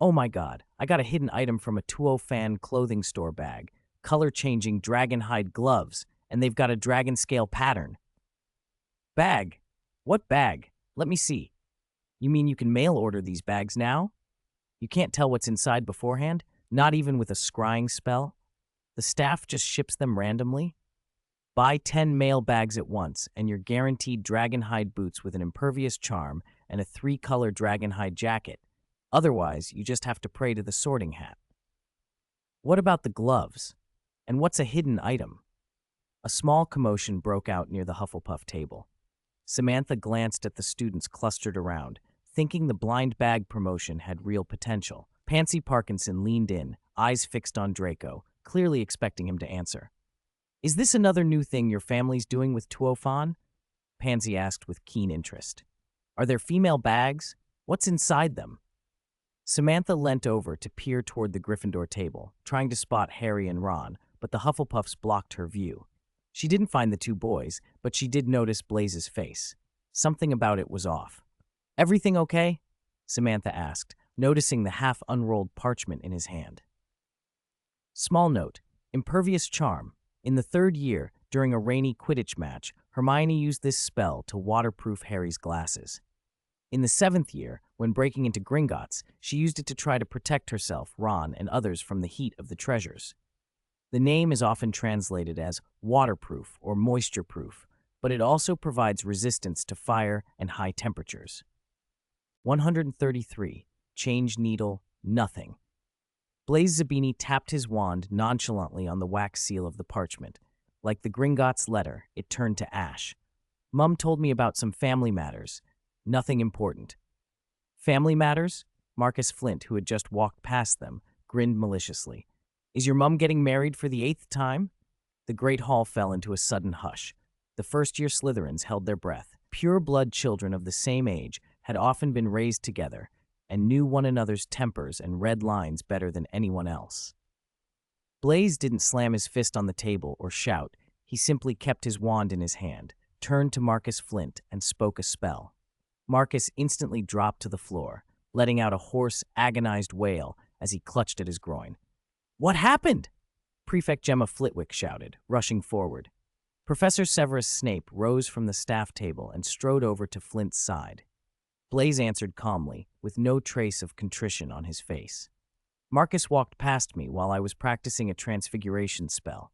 "Oh my god, I got a hidden item from a Tuo fan clothing store bag. Color-changing dragon hide gloves, and they've got a dragon scale pattern." "Bag? What bag? Let me see. You mean you can mail order these bags now? You can't tell what's inside beforehand? Not even with a scrying spell? The staff just ships them randomly? Buy 10 mail bags at once, and you're guaranteed dragonhide boots with an impervious charm and a 3-color dragonhide jacket. Otherwise, you just have to pray to the sorting hat." "What about the gloves? And what's a hidden item?" A small commotion broke out near the Hufflepuff table. Samantha glanced at the students clustered around, thinking the blind bag promotion had real potential. Pansy Parkinson leaned in, eyes fixed on Draco, clearly expecting him to answer. "Is this another new thing your family's doing with Tuofan?" Pansy asked with keen interest. "Are there female bags? What's inside them?" Samantha leant over to peer toward the Gryffindor table, trying to spot Harry and Ron, but the Hufflepuffs blocked her view. She didn't find the two boys, but she did notice Blaze's face. Something about it was off. "Everything okay?" Samantha asked, noticing the half-unrolled parchment in his hand. Small note, impervious charm. In the 3rd year, during a rainy Quidditch match, Hermione used this spell to waterproof Harry's glasses. In the 7th year, when breaking into Gringotts, she used it to try to protect herself, Ron, and others from the heat of the treasures. The name is often translated as waterproof or moisture-proof, but it also provides resistance to fire and high temperatures. 133. Change needle, nothing. Blaze Zabini tapped his wand nonchalantly on the wax seal of the parchment. Like the Gringotts letter, it turned to ash. "Mum told me about some family matters. Nothing important." "Family matters?" Marcus Flint, who had just walked past them, grinned maliciously. "Is your mum getting married for the 8th time?" The great hall fell into a sudden hush. The first-year Slytherins held their breath. Pure-blood children of the same age had often been raised together and knew one another's tempers and red lines better than anyone else. Blaze didn't slam his fist on the table or shout. He simply kept his wand in his hand, turned to Marcus Flint, and spoke a spell. Marcus instantly dropped to the floor, letting out a hoarse, agonized wail as he clutched at his groin. "What happened?" Prefect Gemma Flitwick shouted, rushing forward. Professor Severus Snape rose from the staff table and strode over to Flint's side. Blaze answered calmly, with no trace of contrition on his face. "Marcus walked past me while I was practicing a transfiguration spell.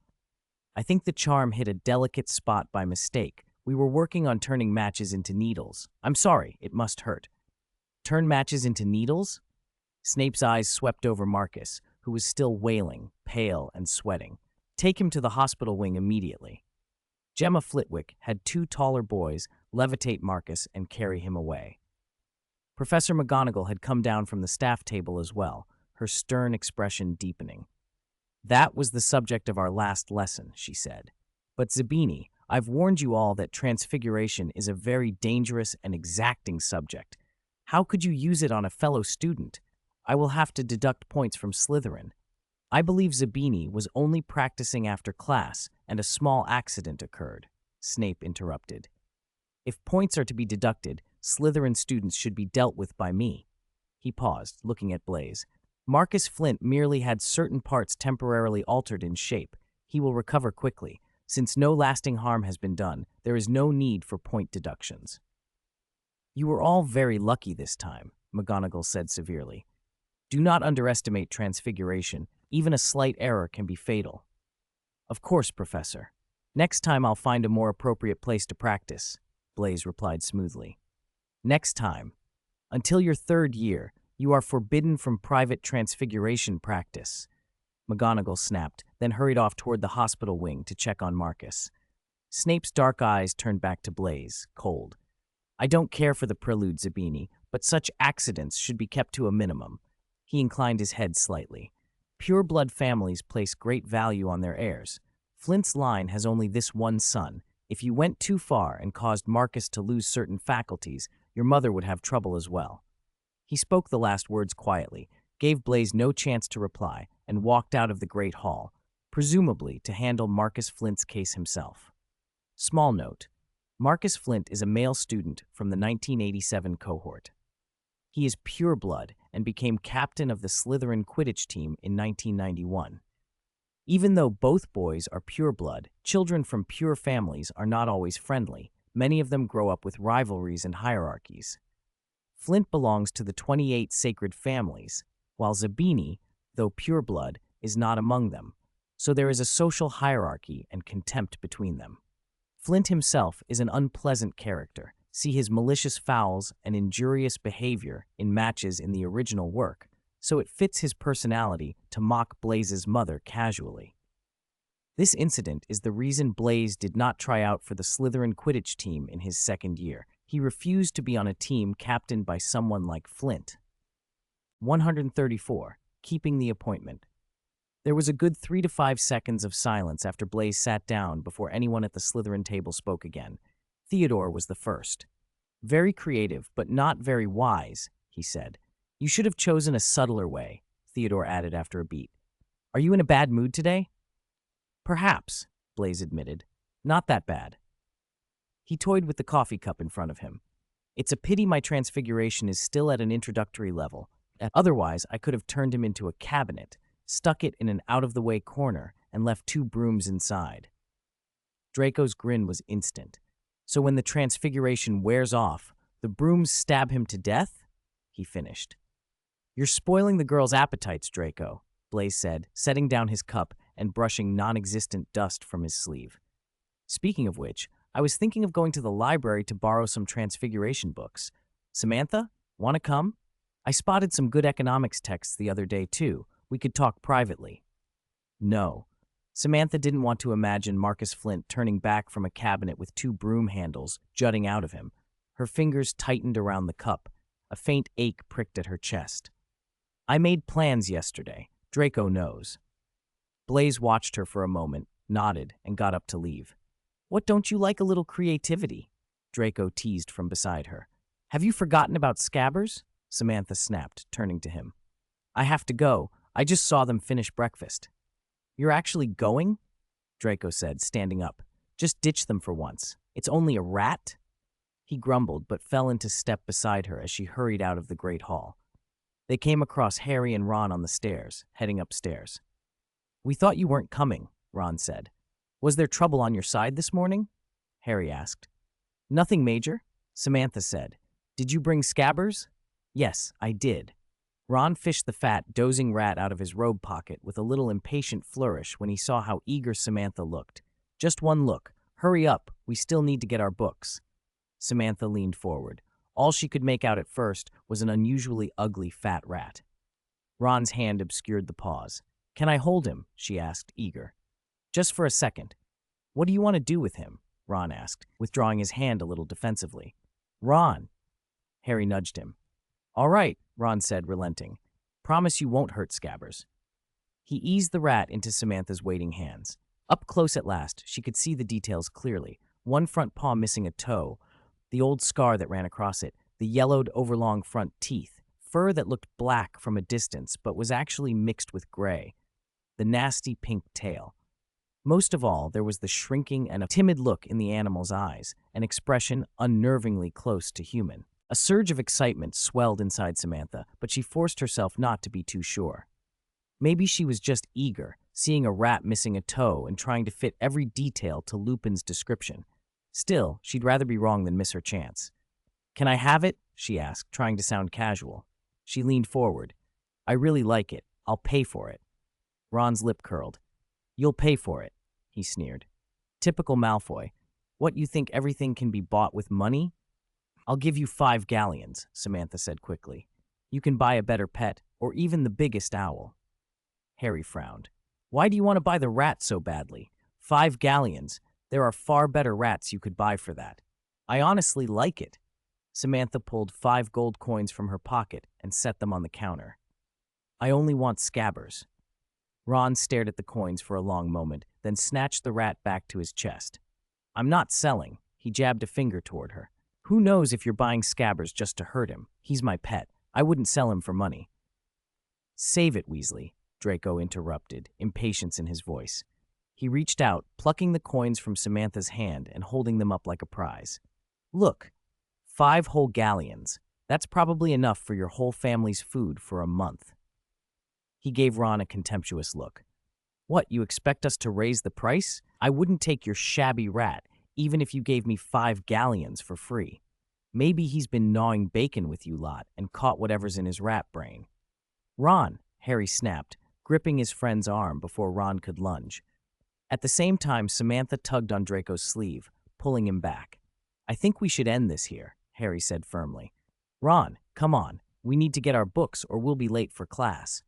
I think the charm hit a delicate spot by mistake. We were working on turning matches into needles. I'm sorry, it must hurt." "Turn matches into needles?" Snape's eyes swept over Marcus, who was still wailing, pale and sweating. "Take him to the hospital wing immediately." Gemma Flitwick had 2 taller boys levitate Marcus and carry him away. Professor McGonagall had come down from the staff table as well, her stern expression deepening. "That was the subject of our last lesson," she said. "But Zabini, I've warned you all that transfiguration is a very dangerous and exacting subject. How could you use it on a fellow student? I will have to deduct points from Slytherin." I believe Zabini was only practicing after class and a small accident occurred, Snape interrupted. If points are to be deducted, Slytherin students should be dealt with by me. He paused, looking at Blaise. Marcus Flint merely had certain parts temporarily altered in shape. He will recover quickly. Since no lasting harm has been done, there is no need for point deductions. You were all very lucky this time, McGonagall said severely. Do not underestimate transfiguration. Even a slight error can be fatal. Of course, Professor. Next time I'll find a more appropriate place to practice, Blaise replied smoothly. Next time. Until your third year, you are forbidden from private transfiguration practice. McGonagall snapped, then hurried off toward the hospital wing to check on Marcus. Snape's dark eyes turned back to Blaise, cold. I don't care for the prelude, Zabini, but such accidents should be kept to a minimum. He inclined his head slightly. Pure-blood families place great value on their heirs. Flint's line has only this one son. If you went too far and caused Marcus to lose certain faculties, your mother would have trouble as well. He spoke the last words quietly, gave Blaise no chance to reply, and walked out of the Great Hall, presumably to handle Marcus Flint's case himself. Small note: Marcus Flint is a male student from the 1987 cohort. He is pure blood and became captain of the Slytherin Quidditch team in 1991. Even though both boys are pure blood, children from pure families are not always friendly. Many of them grow up with rivalries and hierarchies. Flint belongs to the 28 sacred families, while Zabini, though pure blood, is not among them, so there is a social hierarchy and contempt between them. Flint himself is an unpleasant character. See his malicious fouls and injurious behavior in matches in the original work, so it fits his personality to mock Blaise's mother casually. This incident is the reason Blaise did not try out for the Slytherin Quidditch team in his second year. He refused to be on a team captained by someone like Flint. 134. Keeping the appointment. There was a good 3 to 5 seconds of silence after Blaise sat down before anyone at the Slytherin table spoke again. Theodore was the first. Very creative, but not very wise, he said. You should have chosen a subtler way, Theodore added after a beat. Are you in a bad mood today? Perhaps, Blaise admitted. Not that bad. He toyed with the coffee cup in front of him. It's a pity my transfiguration is still at an introductory level. Otherwise, I could have turned him into a cabinet, stuck it in an out-of-the-way corner, and left 2 brooms inside. Draco's grin was instant. So when the transfiguration wears off, the brooms stab him to death? He finished. You're spoiling the girls' appetites, Draco, Blaise said, setting down his cup and brushing non-existent dust from his sleeve. Speaking of which, I was thinking of going to the library to borrow some transfiguration books. Samantha, want to come? I spotted some good economics texts the other day, too. We could talk privately. No. Samantha didn't want to imagine Marcus Flint turning back from a cabinet with 2 broom handles jutting out of him. Her fingers tightened around the cup. A faint ache pricked at her chest. I made plans yesterday. Draco knows. Blaise watched her for a moment, nodded, and got up to leave. What, don't you like a little creativity? Draco teased from beside her. Have you forgotten about Scabbers? Samantha snapped, turning to him. I have to go. I just saw them finish breakfast. You're actually going? Draco said, standing up. Just ditch them for once. It's only a rat? He grumbled, but fell into step beside her as she hurried out of the Great Hall. They came across Harry and Ron on the stairs, heading upstairs. We thought you weren't coming, Ron said. Was there trouble on your side this morning? Harry asked. Nothing major, Samantha said. Did you bring Scabbers? Yes, I did. Ron fished the fat, dozing rat out of his robe pocket with a little impatient flourish when he saw how eager Samantha looked. Just one look. Hurry up, we still need to get our books. Samantha leaned forward. All she could make out at first was an unusually ugly fat rat. Ron's hand obscured the pause. Can I hold him? She asked, eager. Just for a second. What do you want to do with him? Ron asked, withdrawing his hand a little defensively. Ron! Harry nudged him. All right, Ron said, relenting. Promise you won't hurt Scabbers. He eased the rat into Samantha's waiting hands. Up close at last, she could see the details clearly. One front paw missing a toe, the old scar that ran across it, the yellowed, overlong front teeth, fur that looked black from a distance but was actually mixed with gray. the nasty pink tail. Most of all, there was the shrinking and a timid look in the animal's eyes, an expression unnervingly close to human. A surge of excitement swelled inside Samantha, but she forced herself not to be too sure. Maybe she was just eager, seeing a rat missing a toe and trying to fit every detail to Lupin's description. Still, she'd rather be wrong than miss her chance. "Can I have it?" she asked, trying to sound casual. She leaned forward. "I really like it. I'll pay for it." Ron's lip curled. "You'll pay for it," he sneered. Typical Malfoy. "What, you think everything can be bought with money?" "I'll give you 5 galleons," Samantha said quickly. "You can buy a better pet, or even the biggest owl." Harry frowned. "Why do you want to buy the rat so badly? 5 galleons. There are far better rats you could buy for that." "I honestly like it." Samantha pulled 5 gold coins from her pocket and set them on the counter. "I only want scabbers." Ron stared at the coins for a long moment, then snatched the rat back to his chest. "I'm not selling." He jabbed a finger toward her. "Who knows if you're buying scabbers just to hurt him? He's my pet. I wouldn't sell him for money." "Save it, Weasley," Draco interrupted, impatience in his voice. He reached out, plucking the coins from Samantha's hand and holding them up like a prize. "Look, 5 whole galleons. That's probably enough for your whole family's food for a month." He gave Ron a contemptuous look. "What, you expect us to raise the price? I wouldn't take your shabby rat, even if you gave me 5 galleons for free. Maybe he's been gnawing bacon with you lot and caught whatever's in his rat brain." "Ron," Harry snapped, gripping his friend's arm before Ron could lunge. At the same time, Samantha tugged on Draco's sleeve, pulling him back. "I think we should end this here," Harry said firmly. "Ron, come on. We need to get our books or we'll be late for class."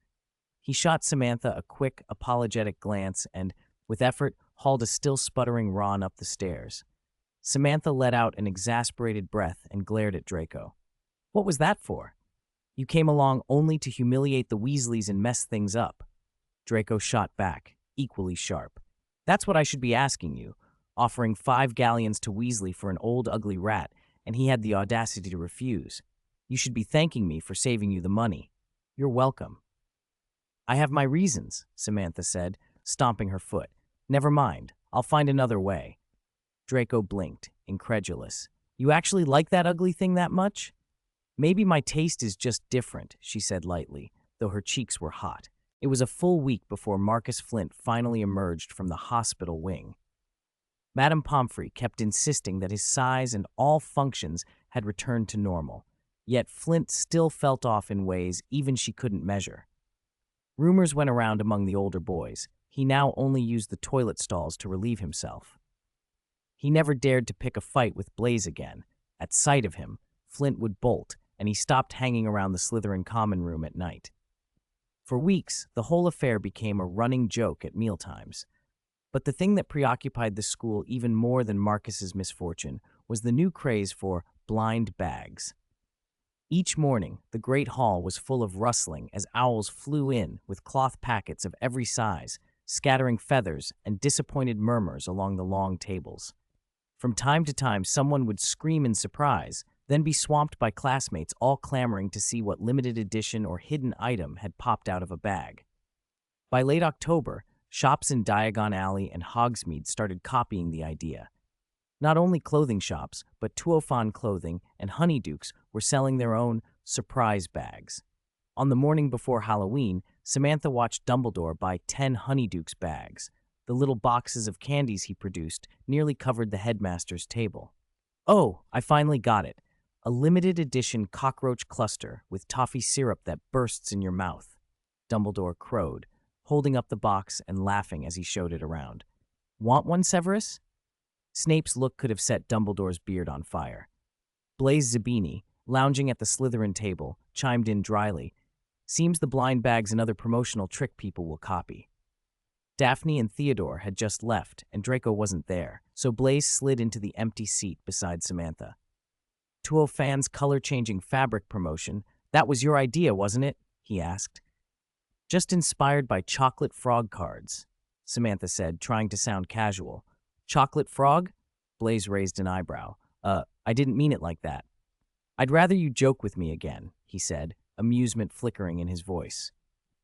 He shot Samantha a quick, apologetic glance and, with effort, hauled a still sputtering Ron up the stairs. Samantha let out an exasperated breath and glared at Draco. "What was that for? You came along only to humiliate the Weasleys and mess things up." Draco shot back, equally sharp. "That's what I should be asking you, offering 5 galleons to Weasley for an old ugly rat, and he had the audacity to refuse. You should be thanking me for saving you the money. You're welcome." "I have my reasons," Samantha said, stomping her foot. "Never mind, I'll find another way." Draco blinked, incredulous. "You actually like that ugly thing that much?" "Maybe my taste is just different," she said lightly, though her cheeks were hot. It was a full week before Marcus Flint finally emerged from the hospital wing. Madame Pomfrey kept insisting that his size and all functions had returned to normal, yet Flint still felt off in ways even she couldn't measure. Rumors went around among the older boys. He now only used the toilet stalls to relieve himself. He never dared to pick a fight with Blaise again. At sight of him, Flint would bolt, and he stopped hanging around the Slytherin common room at night. For weeks, the whole affair became a running joke at mealtimes. But the thing that preoccupied the school even more than Marcus's misfortune was the new craze for blind bags. Each morning, the Great Hall was full of rustling as owls flew in with cloth packets of every size, scattering feathers and disappointed murmurs along the long tables. From time to time, someone would scream in surprise, then be swamped by classmates all clamoring to see what limited edition or hidden item had popped out of a bag. By late October, shops in Diagon Alley and Hogsmeade started copying the idea. Not only clothing shops, but Tuofan Clothing and Honeydukes were selling their own surprise bags. On the morning before Halloween, Samantha watched Dumbledore buy 10 Honeydukes bags. The little boxes of candies he produced nearly covered the headmaster's table. "Oh, I finally got it. A limited edition cockroach cluster with toffee syrup that bursts in your mouth," Dumbledore crowed, holding up the box and laughing as he showed it around. "Want one, Severus?" Snape's look could have set Dumbledore's beard on fire. Blaise Zabini, lounging at the Slytherin table, chimed in dryly, "Seems the blind bag's another promotional trick people will copy." Daphne and Theodore had just left, and Draco wasn't there, so Blaise slid into the empty seat beside Samantha. "Tuofan's color-changing fabric promotion, that was your idea, wasn't it?" he asked. "Just inspired by chocolate frog cards," Samantha said, trying to sound casual. "Chocolate frog?" Blaise raised an eyebrow. I didn't mean it like that." "I'd rather you joke with me again," he said, amusement flickering in his voice.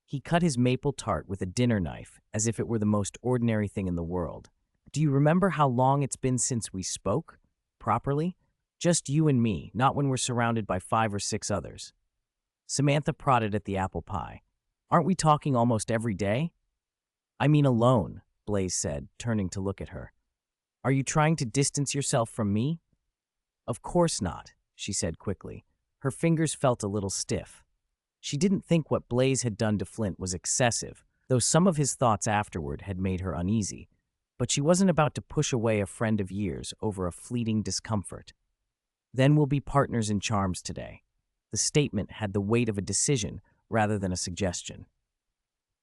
He cut his maple tart with a dinner knife as if it were the most ordinary thing in the world. Do you remember how long it's been since we spoke? Properly? Just you and me, not when we're surrounded by 5 or 6 others. Samantha prodded at the apple pie. Aren't we talking almost every day? I mean alone, Blaze said, turning to look at her. Are you trying to distance yourself from me? Of course not, she said quickly. Her fingers felt a little stiff. She didn't think what Blaze had done to Flint was excessive, though some of his thoughts afterward had made her uneasy. But she wasn't about to push away a friend of years over a fleeting discomfort. Then we'll be partners in charms today. The statement had the weight of a decision rather than a suggestion.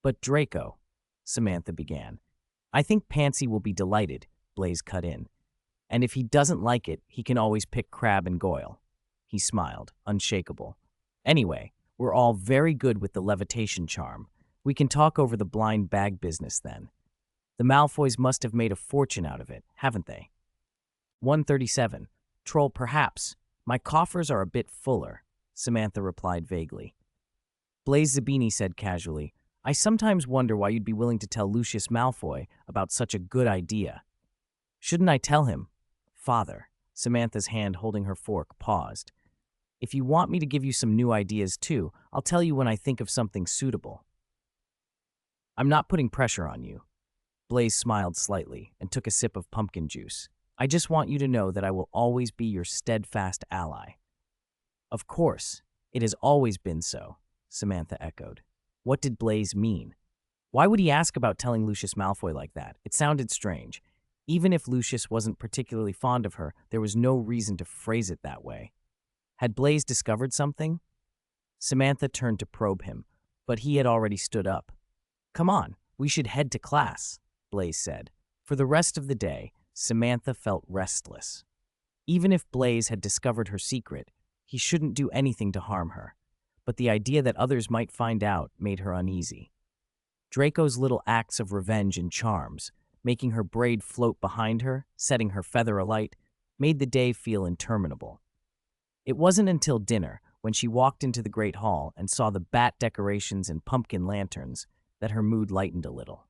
But Draco, Samantha began. I think Pansy will be delighted, Blaze cut in. And if he doesn't like it, he can always pick Crab and Goyle. He smiled, unshakable. Anyway, we're all very good with the levitation charm. We can talk over the blind bag business then. The Malfoys must have made a fortune out of it, haven't they? 137. Troll, perhaps. My coffers are a bit fuller, Samantha replied vaguely. Blaze Zabini said casually, I sometimes wonder why you'd be willing to tell Lucius Malfoy about such a good idea. Shouldn't I tell him? Father, Samantha's hand holding her fork, paused. If you want me to give you some new ideas too, I'll tell you when I think of something suitable. I'm not putting pressure on you. Blaze smiled slightly and took a sip of pumpkin juice. I just want you to know that I will always be your steadfast ally. Of course, it has always been so, Samantha echoed. What did Blaze mean? Why would he ask about telling Lucius Malfoy like that? It sounded strange. Even if Lucius wasn't particularly fond of her, there was no reason to phrase it that way. Had Blaze discovered something? Samantha turned to probe him, but he had already stood up. Come on, we should head to class, Blaze said. For the rest of the day, Samantha felt restless. Even if Blaze had discovered her secret, he shouldn't do anything to harm her. But the idea that others might find out made her uneasy. Draco's little acts of revenge and charms, making her braid float behind her, setting her feather alight, made the day feel interminable. It wasn't until dinner, when she walked into the Great Hall and saw the bat decorations and pumpkin lanterns, that her mood lightened a little.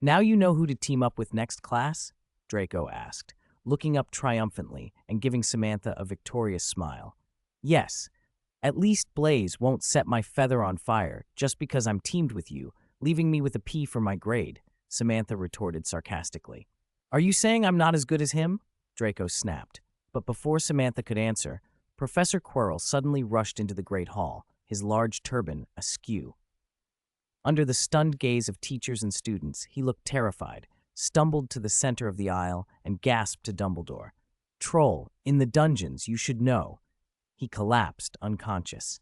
Now you know who to team up with next class? Draco asked, looking up triumphantly and giving Samantha a victorious smile. Yes, at least Blaze won't set my feather on fire just because I'm teamed with you, leaving me with a P for my grade, Samantha retorted sarcastically. Are you saying I'm not as good as him? Draco snapped. But before Samantha could answer, Professor Quirrell suddenly rushed into the Great Hall, his large turban askew. Under the stunned gaze of teachers and students, he looked terrified, stumbled to the center of the aisle, and gasped to Dumbledore. Troll, in the dungeons, you should know. He collapsed, unconscious.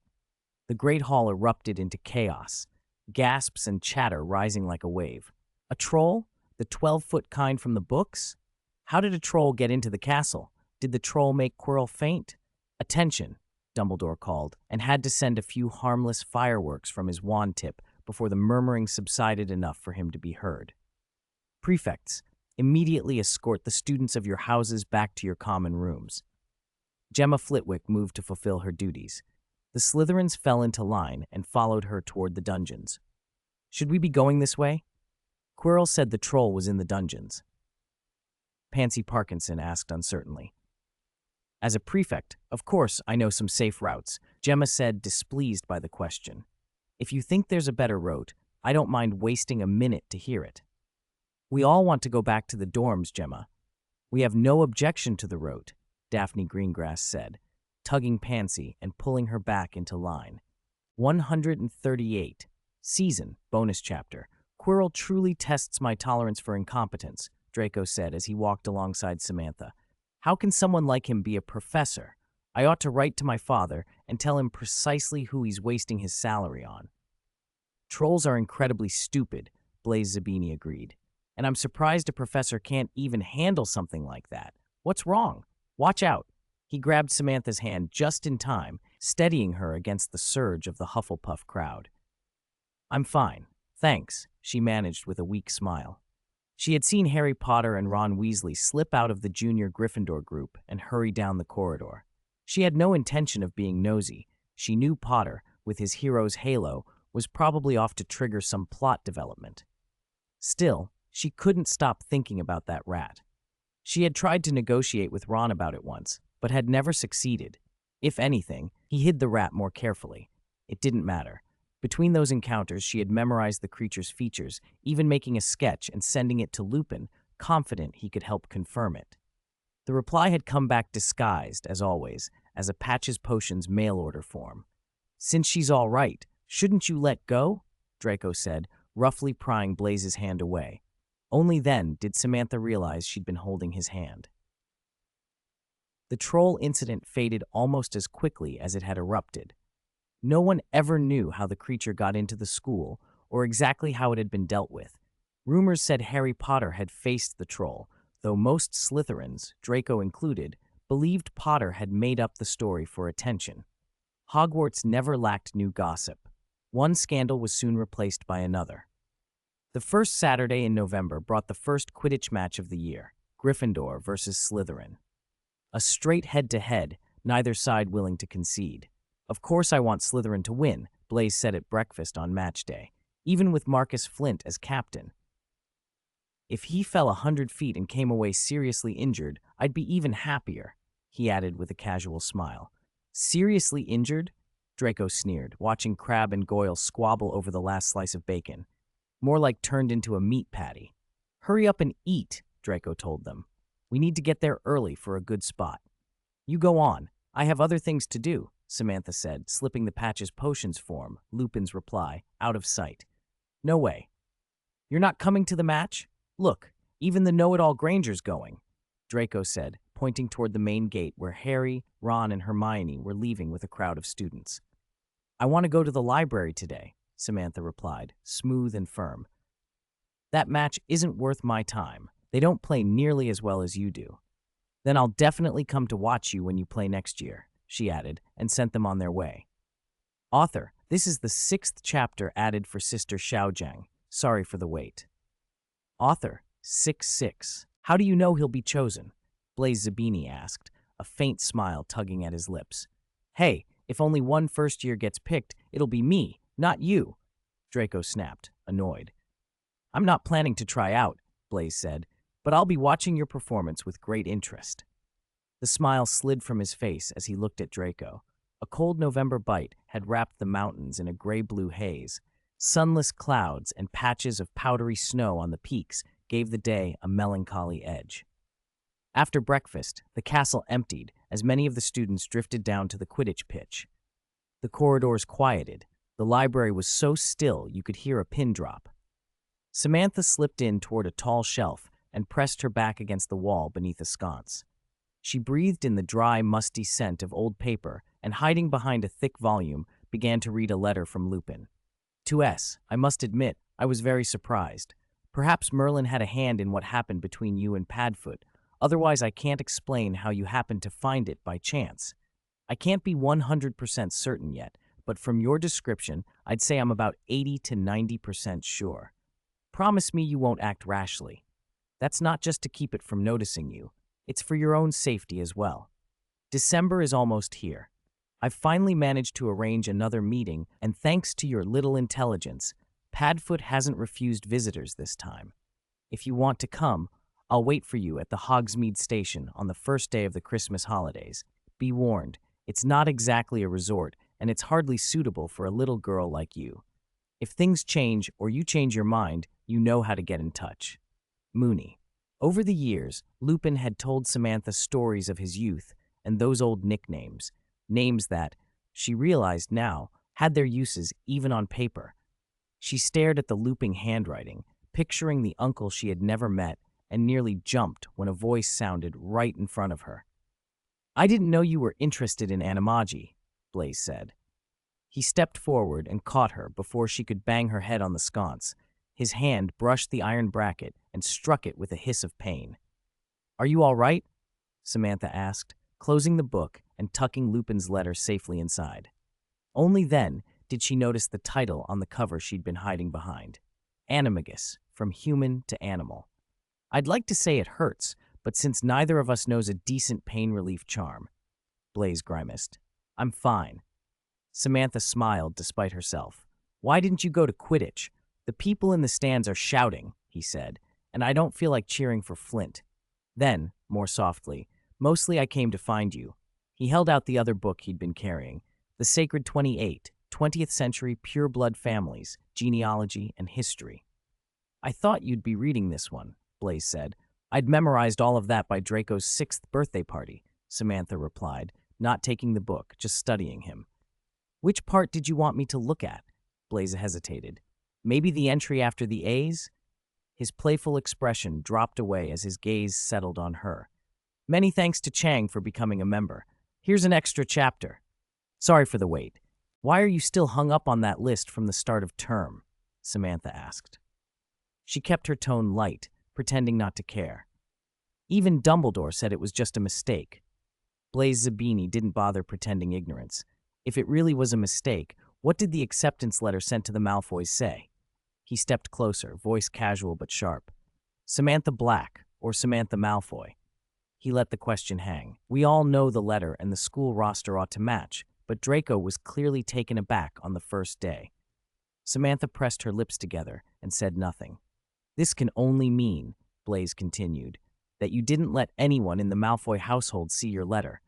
The Great Hall erupted into chaos, gasps and chatter rising like a wave. A troll? The 12-foot kind from the books? How did a troll get into the castle? Did the troll make Quirrell faint? Attention, Dumbledore called, and had to send a few harmless fireworks from his wand tip before the murmuring subsided enough for him to be heard. Prefects, immediately escort the students of your houses back to your common rooms. Gemma Flitwick moved to fulfill her duties. The Slytherins fell into line and followed her toward the dungeons. Should we be going this way? Quirrell said the troll was in the dungeons. Pansy Parkinson asked uncertainly. As a prefect, of course I know some safe routes, Gemma said, displeased by the question. If you think there's a better route, I don't mind wasting a minute to hear it. We all want to go back to the dorms, Gemma. We have no objection to the route, Daphne Greengrass said, tugging Pansy and pulling her back into line. 138. Season, bonus chapter. Quirrell truly tests my tolerance for incompetence, Draco said as he walked alongside Samantha. How can someone like him be a professor? I ought to write to my father and tell him precisely who he's wasting his salary on. Trolls are incredibly stupid, Blaze Zabini agreed. And I'm surprised a professor can't even handle something like that. What's wrong? Watch out. He grabbed Samantha's hand just in time, steadying her against the surge of the Hufflepuff crowd. I'm fine, thanks, she managed with a weak smile. She had seen Harry Potter and Ron Weasley slip out of the junior Gryffindor group and hurry down the corridor. She had no intention of being nosy. She knew Potter, with his hero's halo, was probably off to trigger some plot development. Still, she couldn't stop thinking about that rat. She had tried to negotiate with Ron about it once, but had never succeeded. If anything, he hid the rat more carefully. It didn't matter. Between those encounters, she had memorized the creature's features, even making a sketch and sending it to Lupin, confident he could help confirm it. The reply had come back disguised, as always, as a Patches Potions mail order form. "Since she's all right, shouldn't you let go?" Draco said, roughly prying Blaze's hand away. Only then did Samantha realize she'd been holding his hand. The troll incident faded almost as quickly as it had erupted. No one ever knew how the creature got into the school or exactly how it had been dealt with. Rumors said Harry Potter had faced the troll, though most Slytherins, Draco included, believed Potter had made up the story for attention. Hogwarts never lacked new gossip. One scandal was soon replaced by another. The first Saturday in November brought the first Quidditch match of the year, Gryffindor versus Slytherin. A straight head-to-head, neither side willing to concede. "Of course I want Slytherin to win," Blaze said at breakfast on match day, even with Marcus Flint as captain. "If he fell 100 feet and came away seriously injured, I'd be even happier," he added with a casual smile. "Seriously injured?" Draco sneered, watching Crabbe and Goyle squabble over the last slice of bacon. "More like turned into a meat patty." "Hurry up and eat," Draco told them. "We need to get there early for a good spot." "You go on. I have other things to do," Samantha said, slipping the Patches Potions form, Lupin's reply, out of sight. "No way. You're not coming to the match? Look, even the know-it-all Granger's going," Draco said, pointing toward the main gate where Harry, Ron, and Hermione were leaving with a crowd of students. "I want to go to the library today," Samantha replied, smooth and firm. "That match isn't worth my time. They don't play nearly as well as you do." "Then I'll definitely come to watch you when you play next year," she added, and sent them on their way. "Author, this is the 6th chapter added for Sister Xiaojiang. Sorry for the wait." "Author, 6-6. How do you know he'll be chosen?" Blaze Zabini asked, a faint smile tugging at his lips. "Hey, if only one first year gets picked, it'll be me, not you," Draco snapped, annoyed. "I'm not planning to try out," Blaze said, "but I'll be watching your performance with great interest." The smile slid from his face as he looked at Draco. A cold November bite had wrapped the mountains in a gray-blue haze. Sunless clouds and patches of powdery snow on the peaks gave the day a melancholy edge. After breakfast, the castle emptied as many of the students drifted down to the Quidditch pitch. The corridors quieted. The library was so still you could hear a pin drop. Samantha slipped in toward a tall shelf and pressed her back against the wall beneath a sconce. She breathed in the dry, musty scent of old paper and, hiding behind a thick volume, began to read a letter from Lupin. "To S, I must admit, I was very surprised. Perhaps Merlin had a hand in what happened between you and Padfoot. Otherwise, I can't explain how you happened to find it by chance. I can't be 100% certain yet, but from your description, I'd say I'm about 80 to 90% sure. Promise me you won't act rashly. That's not just to keep it from noticing you. It's for your own safety as well. December is almost here. I've finally managed to arrange another meeting, and thanks to your little intelligence, Padfoot hasn't refused visitors this time. If you want to come, I'll wait for you at the Hogsmeade station on the first day of the Christmas holidays. Be warned, it's not exactly a resort, and it's hardly suitable for a little girl like you. If things change or you change your mind, you know how to get in touch. Mooney." Over the years, Lupin had told Samantha stories of his youth and those old nicknames, names that, she realized now, had their uses even on paper. She stared at the looping handwriting, picturing the uncle she had never met, and nearly jumped when a voice sounded right in front of her. "I didn't know you were interested in animagi," Blaze said. He stepped forward and caught her before she could bang her head on the sconce. His hand brushed the iron bracket and struck it with a hiss of pain. "Are you all right?" Samantha asked, closing the book and tucking Lupin's letter safely inside. Only then did she notice the title on the cover she'd been hiding behind. Animagus, From Human to Animal. "I'd like to say it hurts, but since neither of us knows a decent pain relief charm," Blaze grimaced. "I'm fine." Samantha smiled despite herself. Why didn't you go to Quidditch? The people in the stands are shouting, he said, and I don't feel like cheering for Flint. Then, more softly, mostly I came to find you. He held out the other book he'd been carrying, The Sacred 28, 20th Century Pureblood Families, Genealogy and History. I thought you'd be reading this one, Blaze said. I'd memorized all of that by Draco's 6th birthday party, Samantha replied, not taking the book, just studying him. Which part did you want me to look at? Blaze hesitated. Maybe the entry after the A's? His playful expression dropped away as his gaze settled on her. Many thanks to Chang for becoming a member. Here's an extra chapter. Sorry for the wait. Why are you still hung up on that list from the start of term? Samantha asked. She kept her tone light, pretending not to care. Even Dumbledore said it was just a mistake. Blaze Zabini didn't bother pretending ignorance. If it really was a mistake, what did the acceptance letter sent to the Malfoys say? He stepped closer, voice casual but sharp. Samantha Black, or Samantha Malfoy? He let the question hang. We all know the letter and the school roster ought to match, but Draco was clearly taken aback on the first day. Samantha pressed her lips together and said nothing. This can only mean, Blaze continued, that you didn't let anyone in the Malfoy household see your letter.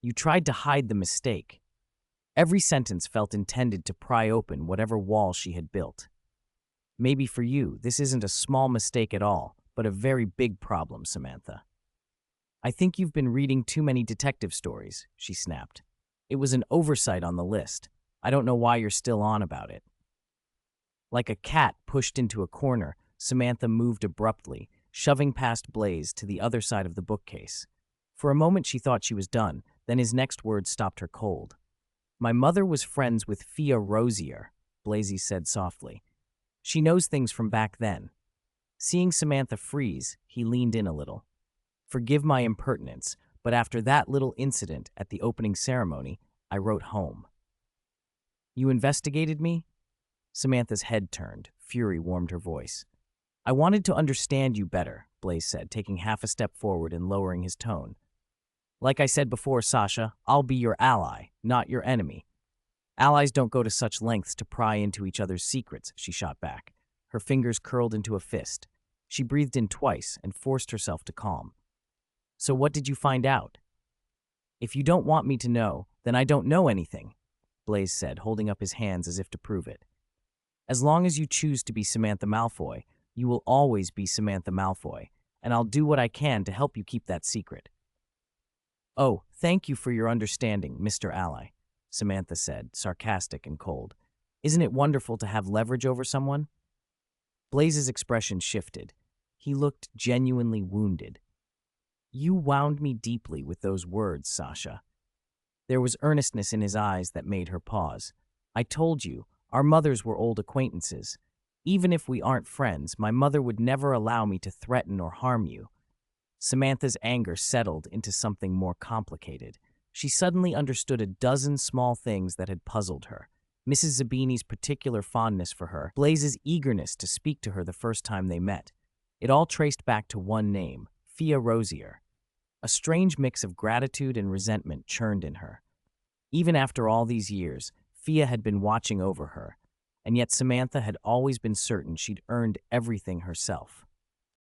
You tried to hide the mistake. Every sentence felt intended to pry open whatever wall she had built. Maybe for you, this isn't a small mistake at all, but a very big problem, Samantha. I think you've been reading too many detective stories, she snapped. It was an oversight on the list. I don't know why you're still on about it. Like a cat pushed into a corner, Samantha moved abruptly, shoving past Blaze to the other side of the bookcase. For a moment she thought she was done, then his next words stopped her cold. My mother was friends with Fia Rosier, Blazy said softly. She knows things from back then. Seeing Samantha freeze, he leaned in a little. Forgive my impertinence, but after that little incident at the opening ceremony, I wrote home. You investigated me? Samantha's head turned. Fury warmed her voice. I wanted to understand you better, Blaze said, taking half a step forward and lowering his tone. Like I said before, Sasha, I'll be your ally, not your enemy. Allies don't go to such lengths to pry into each other's secrets, she shot back. Her fingers curled into a fist. She breathed in twice and forced herself to calm. So what did you find out? If you don't want me to know, then I don't know anything, Blaze said, holding up his hands as if to prove it. As long as you choose to be Samantha Malfoy, you will always be Samantha Malfoy, and I'll do what I can to help you keep that secret. Oh, thank you for your understanding, Mr. Ally, Samantha said, sarcastic and cold. Isn't it wonderful to have leverage over someone? Blaze's expression shifted. He looked genuinely wounded. You wound me deeply with those words, Sasha. There was earnestness in his eyes that made her pause. I told you, our mothers were old acquaintances. Even if we aren't friends, my mother would never allow me to threaten or harm you. Samantha's anger settled into something more complicated. She suddenly understood a dozen small things that had puzzled her. Mrs. Zabini's particular fondness for her, Blaze's eagerness to speak to her the first time they met. It all traced back to one name, Fia Rosier. A strange mix of gratitude and resentment churned in her. Even after all these years, Fia had been watching over her, and yet Samantha had always been certain she'd earned everything herself.